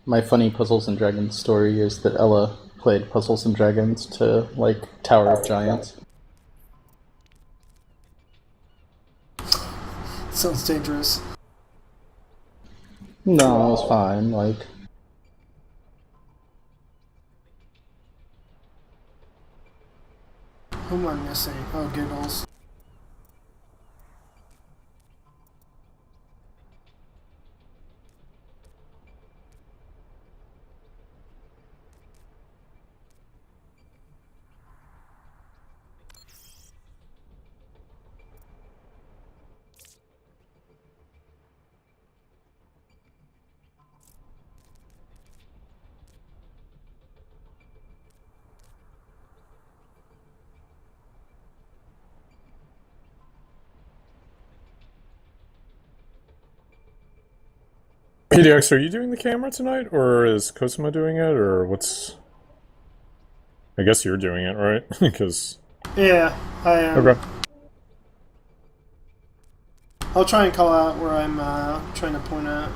My funny Puzzles and Dragons story is that Ella played Puzzles and Dragons to, like, Tower of Giants. Sounds dangerous. No, it was fine, like... Who am I missing? Oh, Giggles. PDX, are you doing the camera tonight, or is Cosimo doing it, or what's... I guess you're doing it, right? Because... Yeah, I am. Okay. I'll try and call out where I'm trying to point at.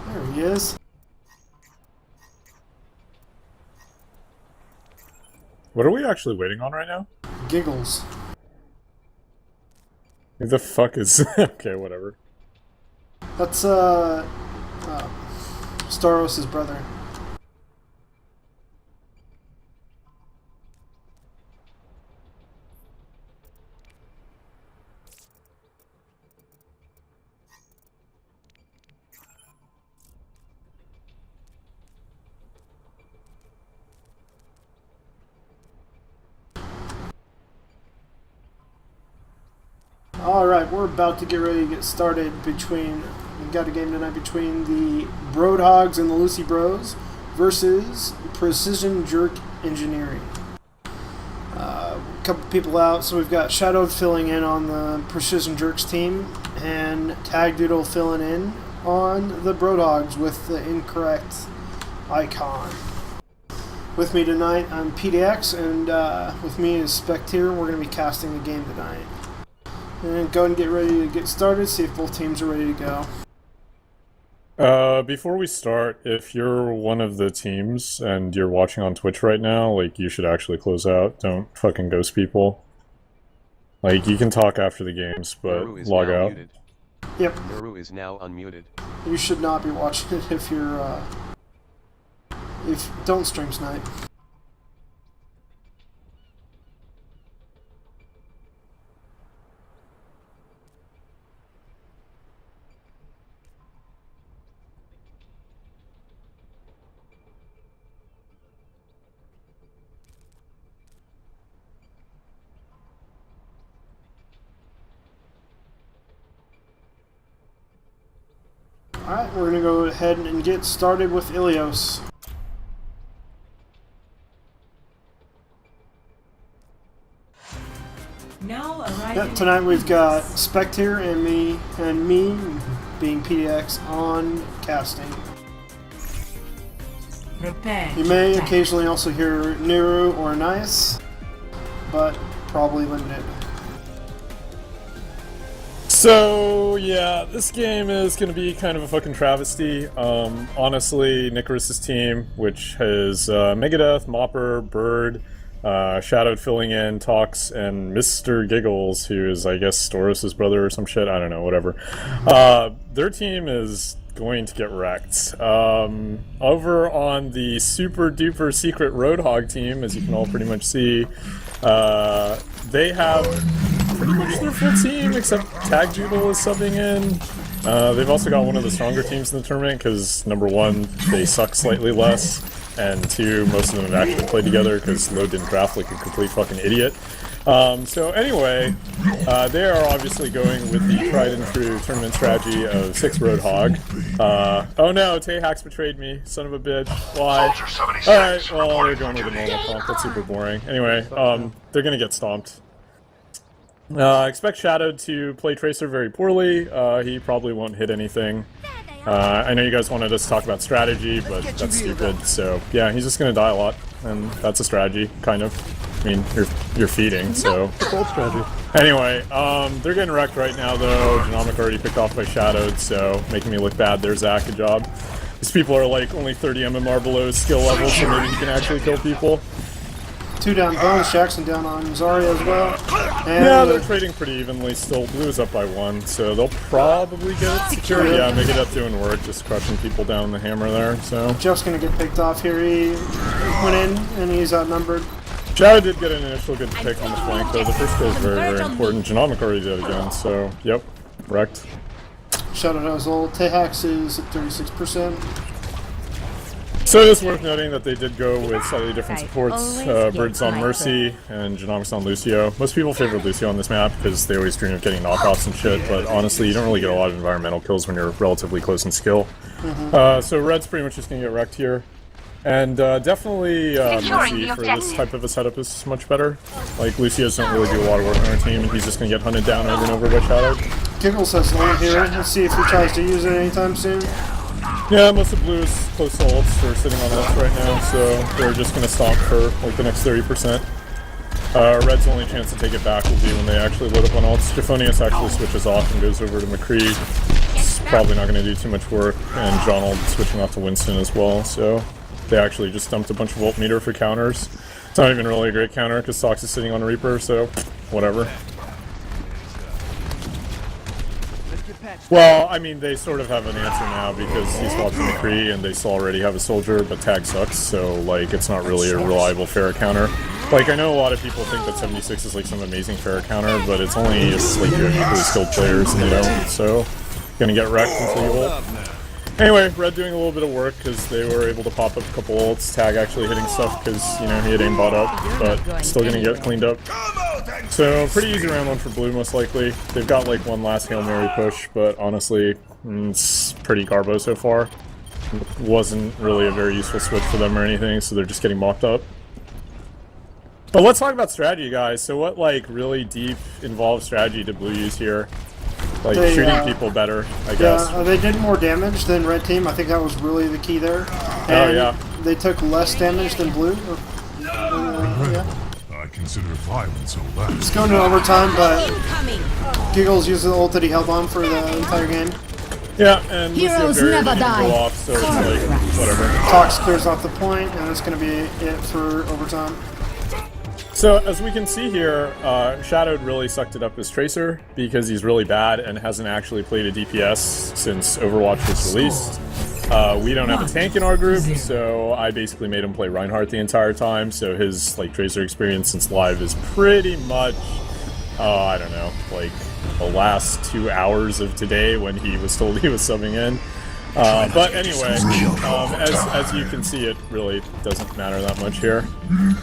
There he is. What are we actually waiting on right now? Giggles. Who the fuck is... okay, whatever. That's Staros' brother. Alright, we're about to get ready to get started between... We've got a game tonight between the Broadhogs and the Lucibros versus Precision Jerk Engineering. A couple people out, so we've got Shadow filling in on the Precision Jerks team and Tag Doodle filling in on the Broadhogs with the incorrect icon. With me tonight, I'm PDX, and with me is Spectre. We're going to be casting the game tonight. And go and get ready to get started, see if both teams are ready to go. Before we start, if you're one of the teams and you're watching on Twitch right now, like, you should actually close out. Don't fucking ghost people. Like, you can talk after the games, but log out. Muted. Yep. Nuru is now unmuted. You should not be watching it if you're, don't stream tonight. Alright, we're going to go ahead and get started with Ilios. Now arriving. Yeah, tonight we've got Spectre and me being PDX on casting. Prepare. You may occasionally also hear Niru or Nice, but probably limited. So, yeah, this game is going to be kind of a fucking travesty. Honestly, Nicaris's team, which has Megadeth, Mopper, Bird, Shadowed filling in, Tox, and Mr. Giggles, who is, I guess, Storos' brother or some shit. I don't know, whatever. Their team is going to get wrecked. Over on the super duper secret Roadhog team, as you can all pretty much see, they have pretty much their full team, except Tag Doodle is subbing in. They've also got one of the stronger teams in the tournament, because number one, they suck slightly less, and two, most of them have actually played together, because Lo didn't draft like a complete fucking idiot. So anyway, they are obviously going with the tried and true tournament strategy of 6 Roadhog. Oh no, Tayhax betrayed me, son of a bitch. Why? Alright, well, they're going with a normal comp, that's super boring. Anyway, they're gonna get stomped. Expect Shadowed to play Tracer very poorly. He probably won't hit anything. I know you guys wanted us to talk about strategy, but that's stupid. So yeah, he's just gonna die a lot, and that's a strategy, kind of. I mean, you're feeding, so it's old strategy. Anyway, they're getting wrecked right now, though. Genomic already picked off by Shadowed, so making me look bad. There's Zach, good job. These people are like only 30 MMR below skill level, so maybe he can actually kill people. 2 down Bones, Jackson down on Zarya as well. And Yeah, they're trading pretty evenly still. Blue is up by 1, so they'll probably get it secured. Yeah, Megadeth doing work, just crushing people down the hammer there, so. Jeff's gonna get picked off here. He went in and he's outnumbered. Shadow did get an initial good pick on the flank, though. The first kill is very, very important. Genomic already did it again, so, yep, wrecked. Shadow has ult. Tayhax is at 36%. So it is worth noting that they did go with slightly different supports. Bird's on Mercy and Genomics on Lucio. Most people favor Lucio on this map because they always dream of getting knockoffs and shit, but honestly, you don't really get a lot of environmental kills when you're relatively close in skill. So Red's pretty much just gonna get wrecked here. And definitely Mercy for this type of a setup is much better. Like, Lucio's don't really do a lot of work on our team, and he's just gonna get hunted down over and over by Shadow. Giggles has ult here. Let's see if he tries to use it anytime soon. Yeah, most of Blue's close to ults. They're sitting on ults right now, so they're just gonna stomp for like the next 30%. Red's only chance to take it back will be when they actually load up on ults. Japhonius actually switches off and goes over to McCree. It's probably not gonna do too much work, and Jonald switching off to Winston as well, so they actually just dumped a bunch of ult meter for counters. It's not even really a great counter because Sox is sitting on Reaper, so whatever. Well, I mean, they sort of have an answer now because he swapped to McCree and they still already have a soldier, but tag sucks, so, like, it's not really a reliable fair counter. Like, I know a lot of people think that 76 is, like, some amazing fair counter, but it's only if, like, you have equally skilled players and they don't, so gonna get wrecked until you ult. Anyway, Red doing a little bit of work because they were able to pop up a couple ults. Tag actually hitting stuff because, you know, he had aimbot up, but still gonna get cleaned up. So, pretty easy round 1 for Blue, most likely. They've got, like, one last Hail Mary push, but honestly, it's pretty garbo so far. Wasn't really a very useful switch for them or anything, so they're just getting mocked up. But let's talk about strategy, guys. So what, like, really deep, involved strategy did Blue use here? Like, shooting people better, I guess. Yeah, they did more damage than Red Team. I think that was really the key there. And yeah. they took less damage than Blue. Yeah. I consider violence all that. It's going to overtime, but Giggles used the ult that he held on for the entire game. Yeah, and Heroes Lucio never didn't die. go off, so it's like, whatever. Tox clears off the point, and it's going to be it for overtime. So, as we can see here, Shadowed really sucked it up as Tracer because he's really bad and hasn't actually played a DPS since Overwatch was released. We don't have a tank in our group, so I basically made him play Reinhardt the entire time, so his, like, Tracer experience since live is pretty much, I don't know, like, the last 2 hours of today when he was told he was subbing in. But anyway, as you can see, it really doesn't matter that much here.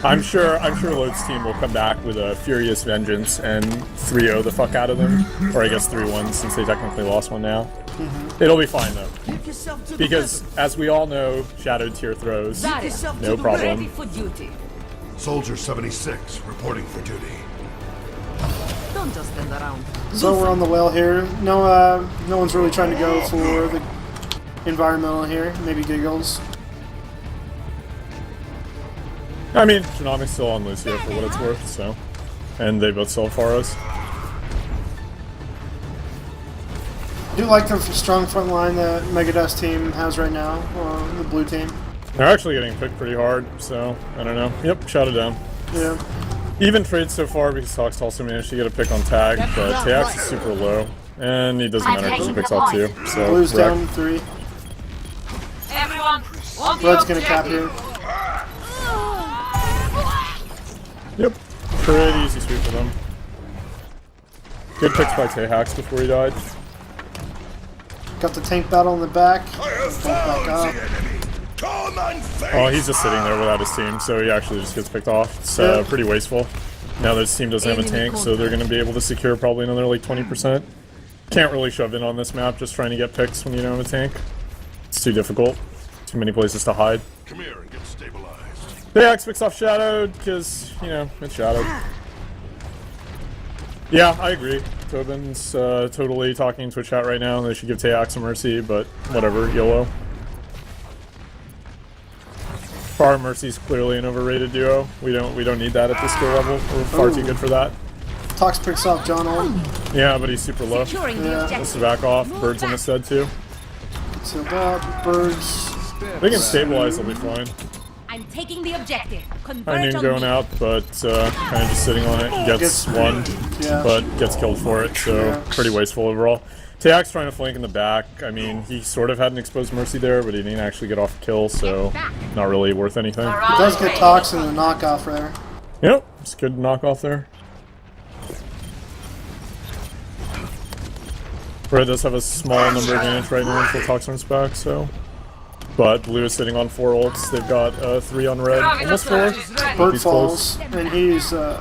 I'm sure Lode's team will come back with a furious vengeance and 3-0 the fuck out of them, or I guess 3-1 since they technically lost one now. It'll be fine though, because as we all know, Shadowed tier throws, no problem. Soldier 76 reporting for duty. Don't just stand around. So we're on the well here. No, no one's really trying to go for the environmental here. Maybe Giggles. I mean, Tsunomi's still on Lucio for what it's worth, so. And they both sell Pharos. I do like the strong front line that Megadust team has right now, the blue team. They're actually getting picked pretty hard, so I don't know. Yep, shot it down. Yeah. Even trade so far because Tox also managed to get a pick on tag, but Tax is super low. And he doesn't matter because he picks off 2. So Blue's wreck. down 3. Everyone, Red's gonna cap here. Yep, pretty easy sweep for them. Good picks by Tahax before he died. Got the tank battle in the back. Back up. Oh, he's just sitting there without his team, so he actually just gets picked off. It's pretty wasteful. Now this team doesn't have a tank, so they're going to be able to secure probably another like 20%. Can't really shove in on this map just trying to get picks when you don't have a tank. It's too difficult. Too many places to hide. Come here and get stabilized. Tahax picks off Shadowed because, you know, it's Shadowed. Yeah, I agree. Tobin's totally talking in Twitch chat right now, and they should give Tahax a mercy, but whatever, YOLO. Far Mercy's clearly an overrated duo. We don't need that at this skill level. We're far too good for that. Tox picks off John Old. Yeah, but he's super low. securing the Yeah. Let's objective. back off. Bird's in the stead too. Sealed up. Birds. They can stabilize, they'll be fine. I'm taking the objective. I Converge knew on going me. out, but kind of just sitting on it. Gets Gets- one, Yeah. but gets killed for it, so Yeah. pretty wasteful overall. Tahax trying to flank in the back. I mean, he sort of had an exposed Mercy there, but he didn't actually get off a kill, so not really worth anything. It does get Tox in the knockoff there. Yep, it's good knockoff there. Red does have a small number advantage right now until Toxin's back, so. But blue is sitting on 4 ults. They've got 3 on red, almost 4. Bird He's falls, and he's their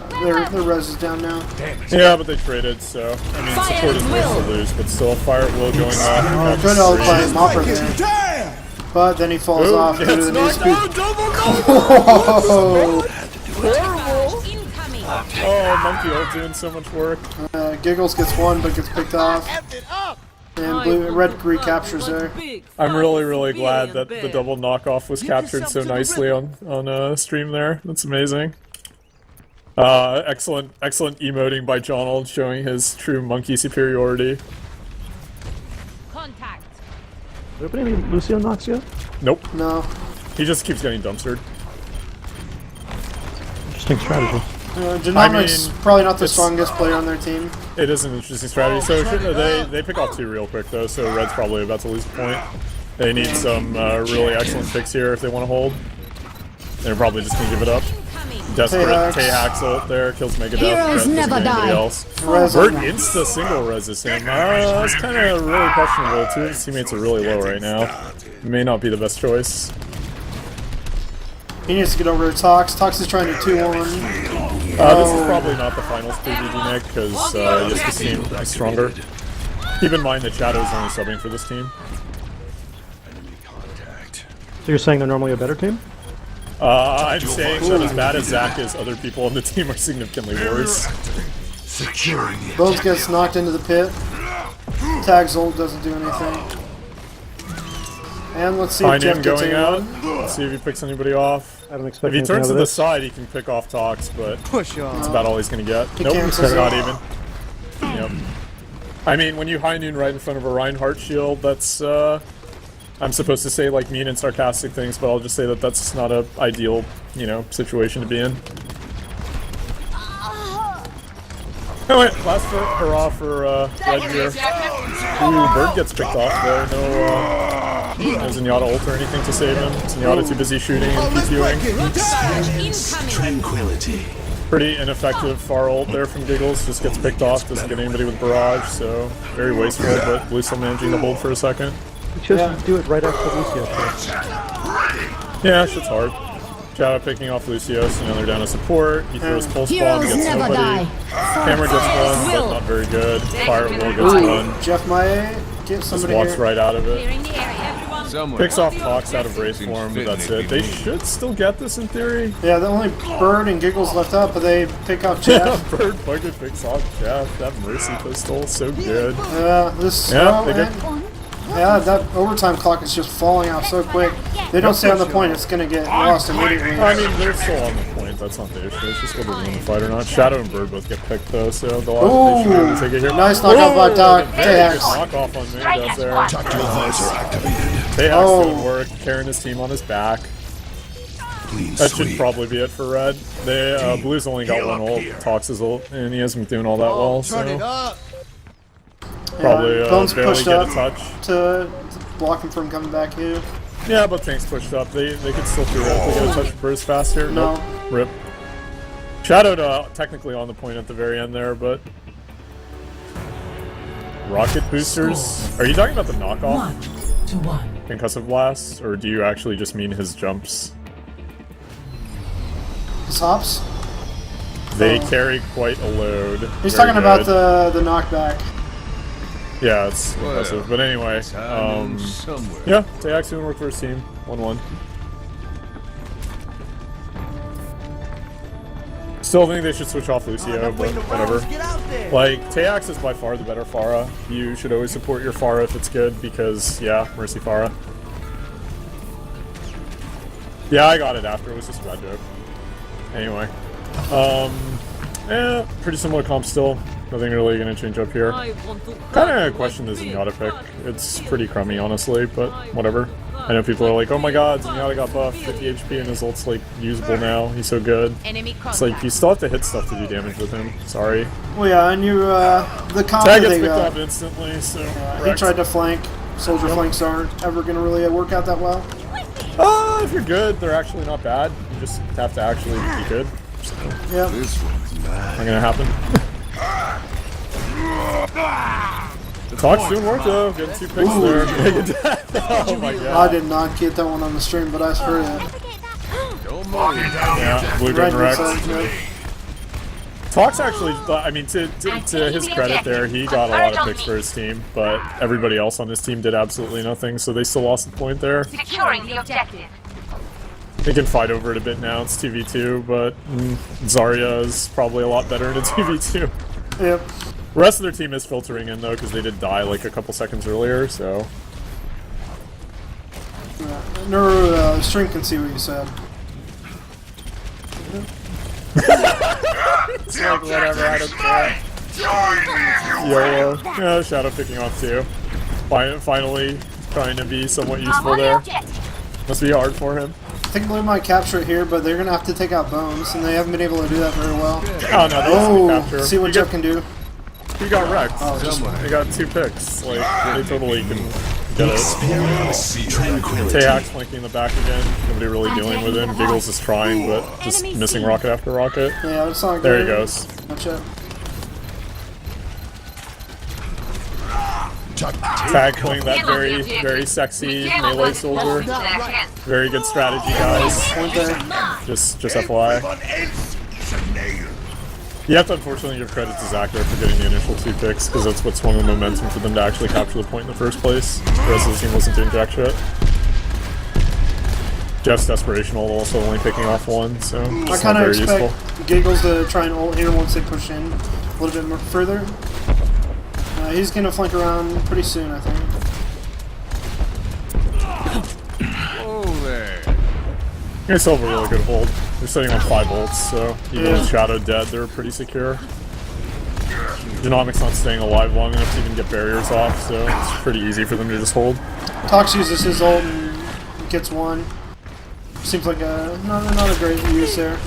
res is down now. Yeah, but they traded, so I mean, support is worse to lose, but still, fire at will going off. Oh, good ult by Mopper there. But then he falls Oh, off due to the new gets speed. Incoming. Oh, Monkey ult doing so much work. Giggles gets one, but gets picked off. And red recaptures there. I'm really glad that the double knockoff was captured so nicely on stream there. That's amazing. Excellent emoting by Jonald showing his true monkey superiority. Contact. There been any Lucio knocks yet? Nope, No. he just keeps getting dumpstered. Interesting strategy. Genomics probably not the it's- strongest player on their team. It is an interesting strategy. So they pick off 2 real quick though, so red's probably about to lose a point. They need some really excellent picks here if they want to hold. They're probably just gonna give it up. Incoming. Desperate Tahax. Tahax ult there, kills Megadeth. Heroes Red doesn't never get anybody die. else. Res Bird on- insta single reses him. That's kind of really questionable. 2 of his teammates are really low right now. May not be the best choice. He needs to get over to Tox. Tox is trying to 2-1. This is probably not the finals PvD, Nick, because Yiska's team is stronger. Keep in mind that Shadow's only subbing for this team. So you're saying they're normally a better team? I'm saying that as bad as Zach is, other people on the team are significantly worse. Securing the Bones gets knocked into the pit. Tag's ult doesn't do anything. And let's see if Find Jeff him gets going anyone. out. Let's see if he picks anybody off. I don't expect If he anything turns out to of the this. side, he can pick off Tox, but Push on. that's about all he's gonna get. He Nope, cancels not it. even. Yep. I mean, when you high noon right in front of a Reinhardt shield, that's I'm supposed to say like mean and sarcastic things, but I'll just say that that's not a ideal, you know, situation to be in. Oh wait, last hurrah for Red here. Ooh, Bird gets picked off there. No Zenyatta ult or anything to save him. Zenyatta too busy shooting and PQing. Incoming. Pretty ineffective far ult there from Giggles. Just gets picked off. Doesn't get anybody with barrage, so very wasteful. But Blue still managing to hold for a second. You chose to do it right after Lucio. Yeah, shit's hard. Shadow picking off Lucio, so now they're down to support. He throws pulse bomb, Heroes gets never nobody. die. Hammer gets one, but not very good. Fire at will gets one. Jeff Maye, get Just somebody walks here. right out of it. Clearing the area. Everyone Picks off Fox out of Wraith form, but that's it. They should still get this in theory. Yeah, the only Bird and Giggles left up, but they pick off Jeff. Bird fucking picks off Jeff. That Mercy pistol, so good. This Yeah, they and- yeah, that overtime clock is just falling out so quick. They don't stay on the point, it's gonna get lost immediately. I mean, they're still on the point. That's not the issue. It's just whether they win the fight or not. Shadow and Bird both get picked though, so they should be able to take it here. Nice knockoff by Doc. Very good Tax. knockoff on Mega there. Tactical visor activated. Tax doing work, carrying his team on his back. Clean That should sweep. probably be it for Red. They Blue's only got one ult, Tox's ult, and he hasn't been doing all that well, so probably Bones barely pushed get up a touch. to block him from coming back here. Yeah, but Tank's pushed up. They could still theoretically get a touch burst faster. No. Nope. Rip. Shadowed technically on the point at the very end there, but rocket boosters. Are you talking about the knockoff? 1-1. Concussive blast, or do you actually just mean his jumps? His hops? They carry quite a load. He's Very talking about good. the knockback. Yeah, it's impressive. But anyway, yeah, Tayax doing work for his team. 1-1. Still think they should switch off Lucio, but whatever. Like, Tayax is by far the better Pharah. You should always support your Pharah if it's good, because, yeah, Mercy Pharah. Yeah, I got it after. It was just a bad joke. Anyway. Yeah, pretty similar comp still. Nothing really gonna change up here. Kinda question the Zenyatta pick. It's pretty crummy, honestly, but whatever. I know people are like, oh my god, Zenyatta got buffed, 50 HP and his ult's like usable now, he's so good. It's like, you still have to hit stuff to do damage with him, sorry. Well, yeah, and you, the comp Tag that gets they picked got, up instantly, so... he tried to flank. Soldier flanks aren't ever gonna really work out that well. If you're good, they're actually not bad. You just have to actually be good. So, Yeah. This one's not mine. gonna happen. Talk's doing work though, getting 2 picks there. Oh my god. I did not get that one on the stream, but I heard it. Yeah, blue Right gun wrecked. inside, yeah. Talk's actually, I mean, to his credit there, he got a lot of picks for his team, but everybody else on his team did absolutely nothing, so they still lost the point there. Securing the objective. They can fight over it a bit now, it's 2v2, but Zarya is probably a lot better in a 2v2. Yep. The rest of their team is filtering in though, because they did die like a couple seconds earlier, so... No, stream can see what you said. It's like, whatever, I don't care. YOLO. Yeah, Shadow picking off too. Finally trying to be somewhat useful there. Must be hard for him. I think Blue might capture it here, but they're gonna have to take out Bones, and they haven't been able to do that very well. Oh no, they Oh, capture. see what Jeff can do. He got wrecked. Oh, just They got 2 picks. Like, they totally can get it. Tranquility. Tayax flanking in the back again. Nobody really dealing with him. Giggles is trying, but just missing rocket after rocket. Yeah, it's not There good. he goes. Watch out. Tag playing that very sexy melee soldier. Very good strategy, guys. Point there. Just FYI. You have to unfortunately give credit to Zach there for getting the initial 2 picks, because that's what swung the momentum for them to actually capture the point in the first place. The rest of the team wasn't doing jack shit. Jeff's desperational, also only picking off 1, so I it's kind not of very expect useful. Giggles to try and ult here once they push in a little bit more further. He's gonna flank around pretty soon, I think. They still have a really good hold. They're sitting on 5 ults, so even with Shadow dead, they're pretty secure. Genomic's not staying alive long enough to even get barriers off, so it's pretty easy for them to just hold. Tox uses his ult and gets 1. Seems like not a great use there.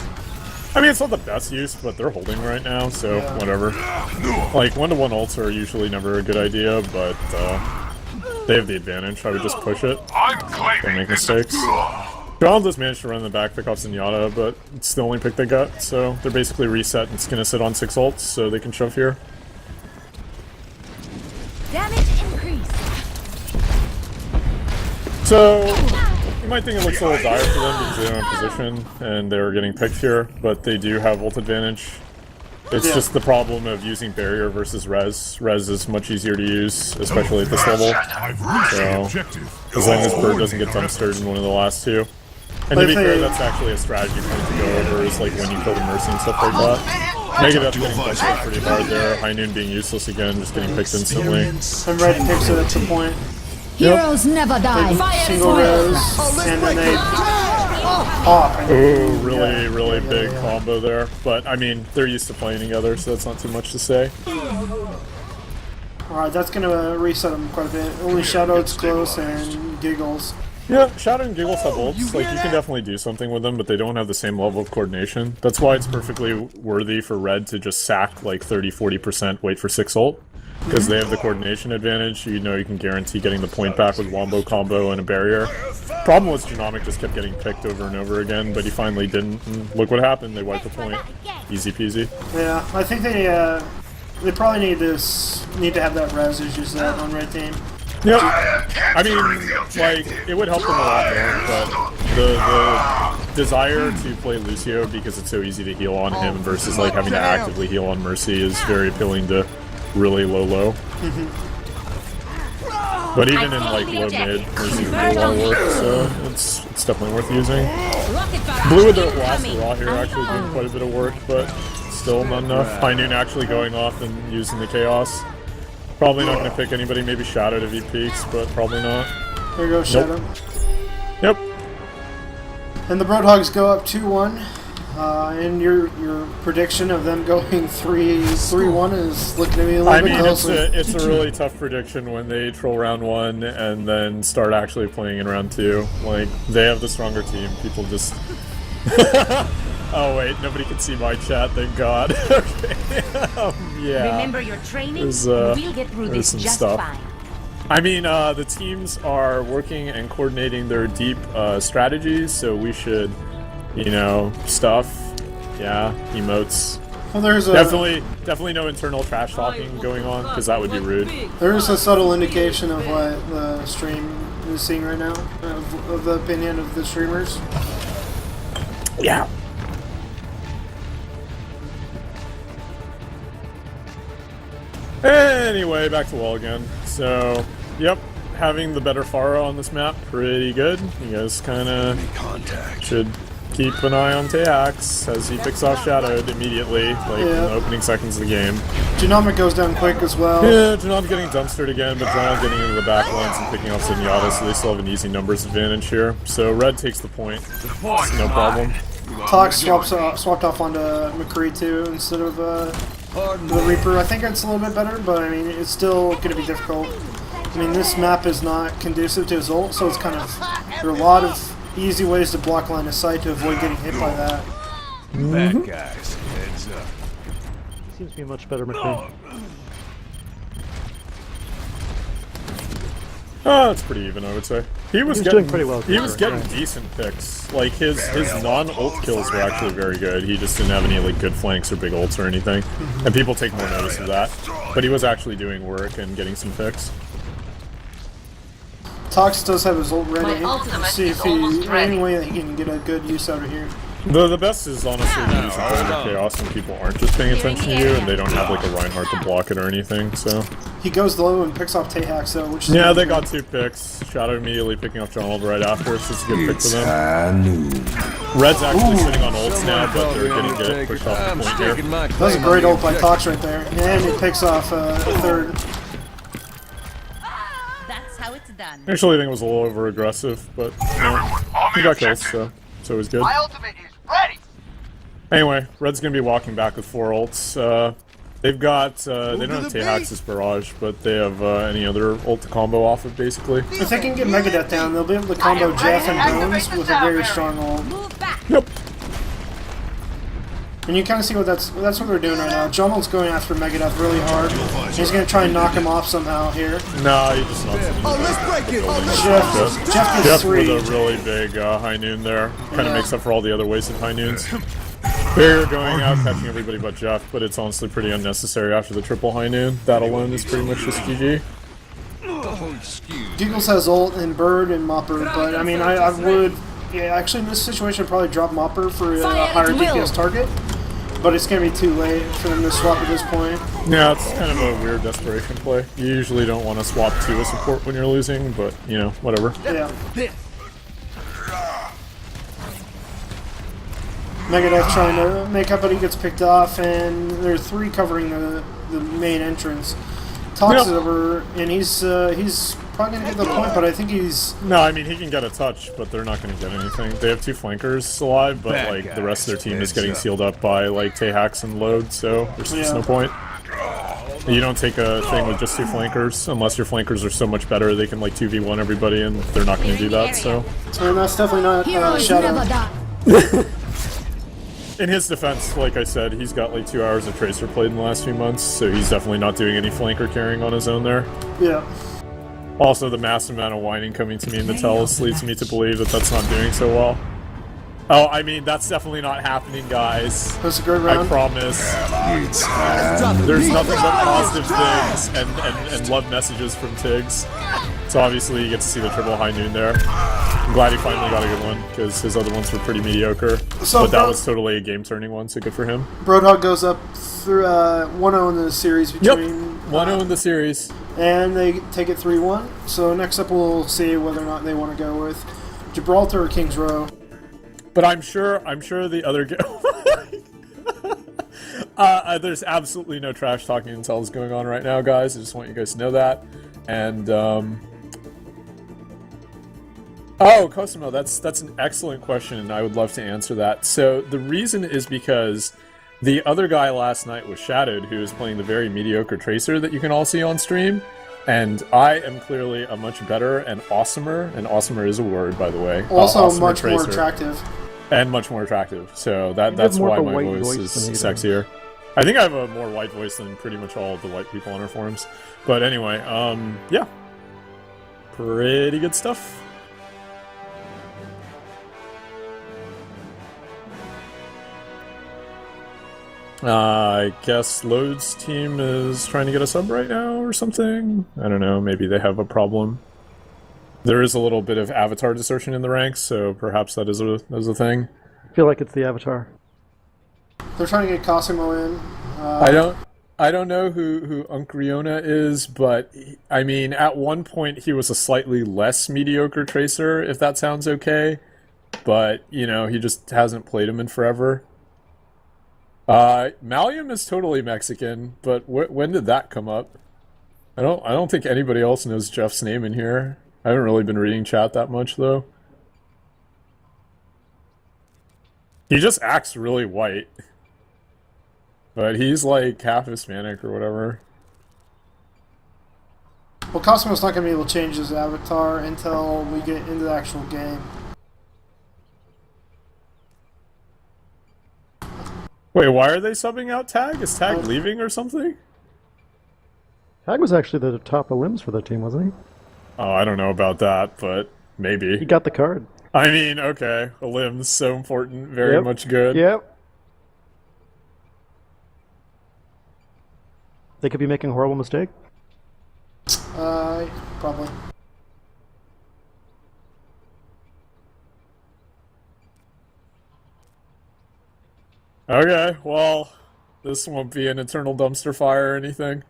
I mean, it's not the best use, but they're holding right now, so whatever. Like, 1-to-1 ults are usually never a good idea, but they have the advantage. I would just push it. Don't make mistakes. John just managed to run in the back, pick off Zenyatta, but it's the only pick they got, so they're basically reset and it's gonna sit on 6 ults, so they can shove here. Damage increase. So, you might think it looks a little dire for them because they don't have position and they're getting picked here, but they do have ult advantage. It's Yeah. just the problem of using barrier versus res. Res is much easier to use, especially at this level. I've reached the So, objective. as long as Bird doesn't get dumpstered in one of the last two. And to be fair, that's actually a strategy point to go over, is like when you kill the Mercy and stuff like that. Megadeth's getting dumpstered pretty hard there. High Noon being useless again, just getting picked instantly. And Red picks it at the point. Heroes never die. Single res, and then they pop. Ooh, really big combo there. But, I mean, they're used to playing together, so that's not too much to say. Alright, that's gonna reset them quite a bit. Only Shadow's close and Giggles. Yeah, Shadow and Giggles have ults. Like, you can definitely do something with them, but they don't have the same level of coordination. That's why it's perfectly worthy for Red to just sack, like, 30-40%, wait for 6 ult. Because they have the coordination advantage. You know you can guarantee getting the point back with wombo combo and a barrier. Problem was Genomic just kept getting picked over and over again, but he finally didn't. And look what happened, they wiped the point. Easy peasy. Yeah, I think they probably need to have that res as you said on Red Team. Yep. I mean, like, it would help them a lot more, but the desire to play Lucio because it's so easy to heal on him versus, like, having to actively heal on Mercy is very appealing to really low. But even in, like, low-mid, Mercy can do a lot of work, so it's definitely worth using. Blue with their last Raw here actually doing quite a bit of work, but still not enough. High Noon actually going off and using the Chaos. Probably not going to pick anybody, maybe Shadow if he peeks, but probably not. There goes Shadow. Yep. And the Roadhogs go up 2-1. And your prediction of them going 3-1 is looking to be a little bit closer. It's a really tough prediction when they troll round 1 and then start actually playing in round 2. Like, they have the stronger team. People just... Oh wait, nobody can see my chat, thank God. Okay. Yeah. Remember your training, There's, and we'll get through there's this some just stuff. fine. I mean, the teams are working and coordinating their deep strategies, so we should, you know, stuff. Yeah, emotes. Well, there's Definitely no internal trash talking going on, because that would be rude. There's a subtle indication of what the stream is seeing right now, of the opinion of the streamers. Yeah. Anyway, back to wall again. So, yep, having the better Pharah on this map, pretty good. You guys kind of should keep an eye on Teax as he picks off Shadowed immediately, like in the opening seconds of the game. Genomic goes down quick as well. Yeah, Janon's getting dumpstered again, but Janon's getting into the back lines and picking off Zenyatta, so they still have an easy numbers advantage here. So Red takes the point. It's no problem. Tox swapped off onto McCree too instead of the Reaper. I think it's a little bit better, but I mean it's still going to be difficult. I mean this map is not conducive to his ult, so it's kind of there are a lot of easy ways to block line of sight to avoid getting hit by that. Bad guys, heads up. Seems to be much better, McCree. Oh, that's pretty even, I would say. He was He's getting doing pretty well. He was getting decent picks. Like his non-ult kills were actually very good. He just didn't have any like good flanks or big ults or anything, and people take more notice of that. But he was actually doing work and getting some picks. Tox does have his ult ready. My ultimate See is if almost ready. any way that he can get a good use out of here. The best is honestly using Thunder Chaos when people aren't just paying attention to you and they don't have like a Reinhardt to block it or anything. So He goes low and picks off Tehax though, which is yeah, they got 2 picks. Shadow immediately picking off Donald right after, so it's a good pick for them. Red's actually sitting on ults now, but they're getting good pushed off the point here. That was a great ult by Tox right there, and he picks off a third. That's how it's done. Actually, I think it was a little over aggressive, but you know, he got kills, so it's always good. My ultimate is ready. Anyway, Red's gonna be walking back with 4 ults. They've got they don't have Tehax's barrage, but they have any other ult to combo off of basically. If they can get Megadeth down, they'll be able to combo Jeff and Bones with a very strong ult. Move back. Yep. And you kind of see what that's what they're doing right now. Jomel's going after Megadeth really hard. He's going to try and knock him off somehow here. No, he just knocks him. Jeff gets Jeff 3. with a really big high noon there. Kind of makes up for all the other wasted high noons. Barrier going out, catching everybody but Jeff, but it's honestly pretty unnecessary after the triple high noon. That alone is pretty much just GG. Giggles has ult and Bird and Mopper, but I mean, I would, yeah, actually in this situation, I'd probably drop Mopper for a higher DPS target. but it's gonna be too late for them to swap at this point. Yeah, it's kind of a weird desperation play. You usually don't want to swap to a support when you're losing, but, you know, whatever. Yeah. Megadeth trying to make up, but he gets picked off, and there are 3 covering the main entrance. Talks Yep. over, and he's probably gonna get the point, but I think he's. No, I mean, he can get a touch, but they're not going to get anything. They have 2 flankers alive, but, Bad like, the rest of their guys. team is Heads getting up. sealed up by, like, Tay-Hacks and Load, so there's just Yeah. no point. You don't take a thing with just 2 flankers, unless your flankers are so much better they can, like, 2v1 everybody, and they're not going to do that, so... And that's definitely not Heroes Shadow. never die. In his defense, like I said, he's got, like, 2 hours of Tracer played in the last few months, so he's definitely not doing any flanker carrying on his own there. Yeah. Also, the massive amount of whining coming to me in the tells leads me to believe that that's not doing so well. Oh, I mean, that's definitely not happening, guys. That's a great I round. promise. There's nothing but positive things and love messages from Tiggs. So obviously you get to see the triple high noon there. I'm glad he finally got a good one, because his other ones were pretty mediocre. So but that Bro- was totally a game-turning one, so good for him. Broadhog goes up through 1-0 in the series Yep, between. 1-0 in the series. And they take it 3-1. So next up we'll see whether or not they want to go with Gibraltar or Kings Row. But I'm sure the other there's absolutely no trash talking intels going on right now, guys. I just want you guys to know that. And oh, Cosimo, that's an excellent question, and I would love to answer that. So the reason is because the other guy last night was Shadowed, who is playing the very mediocre Tracer that you can all see on stream. And I am clearly a much better and awesomer is a word, by the way. Also awesomer much more Tracer. attractive. And much more attractive. So You that's have more why of a my white voice voice is than he sexier. I think I have a more white voice than pretty much all of the white people on our forums. But anyway, yeah. Pretty good stuff. I guess Load's team is trying to get a sub right now or something. I don't know, maybe they have a problem. There is a little bit of avatar desertion in the ranks, so perhaps that is a thing. I feel like it's the Avatar. They're trying to get Cosimo in. I don't know who Unkriona is, but I mean, at one point he was a slightly less mediocre Tracer, if that sounds okay. But, you know, he just hasn't played him in forever. Malium is totally Mexican, but when did that come up? I don't think anybody else knows Jeff's name in here. I haven't really been reading chat that much, though. He just acts really white. But he's like half Hispanic or whatever. Well, Cosimo's not going to be able to change his avatar until we get into the actual game. Wait, why are they subbing out Tag? Is Tag leaving or something? Tag was actually the top of limbs for that team, wasn't he? Oh, I don't know about that, but He maybe. got the card. I mean, okay, a limb's so important, very Yep. much good. Yep. They could be making a horrible mistake. Probably. Okay, well, this won't be an eternal dumpster fire or anything.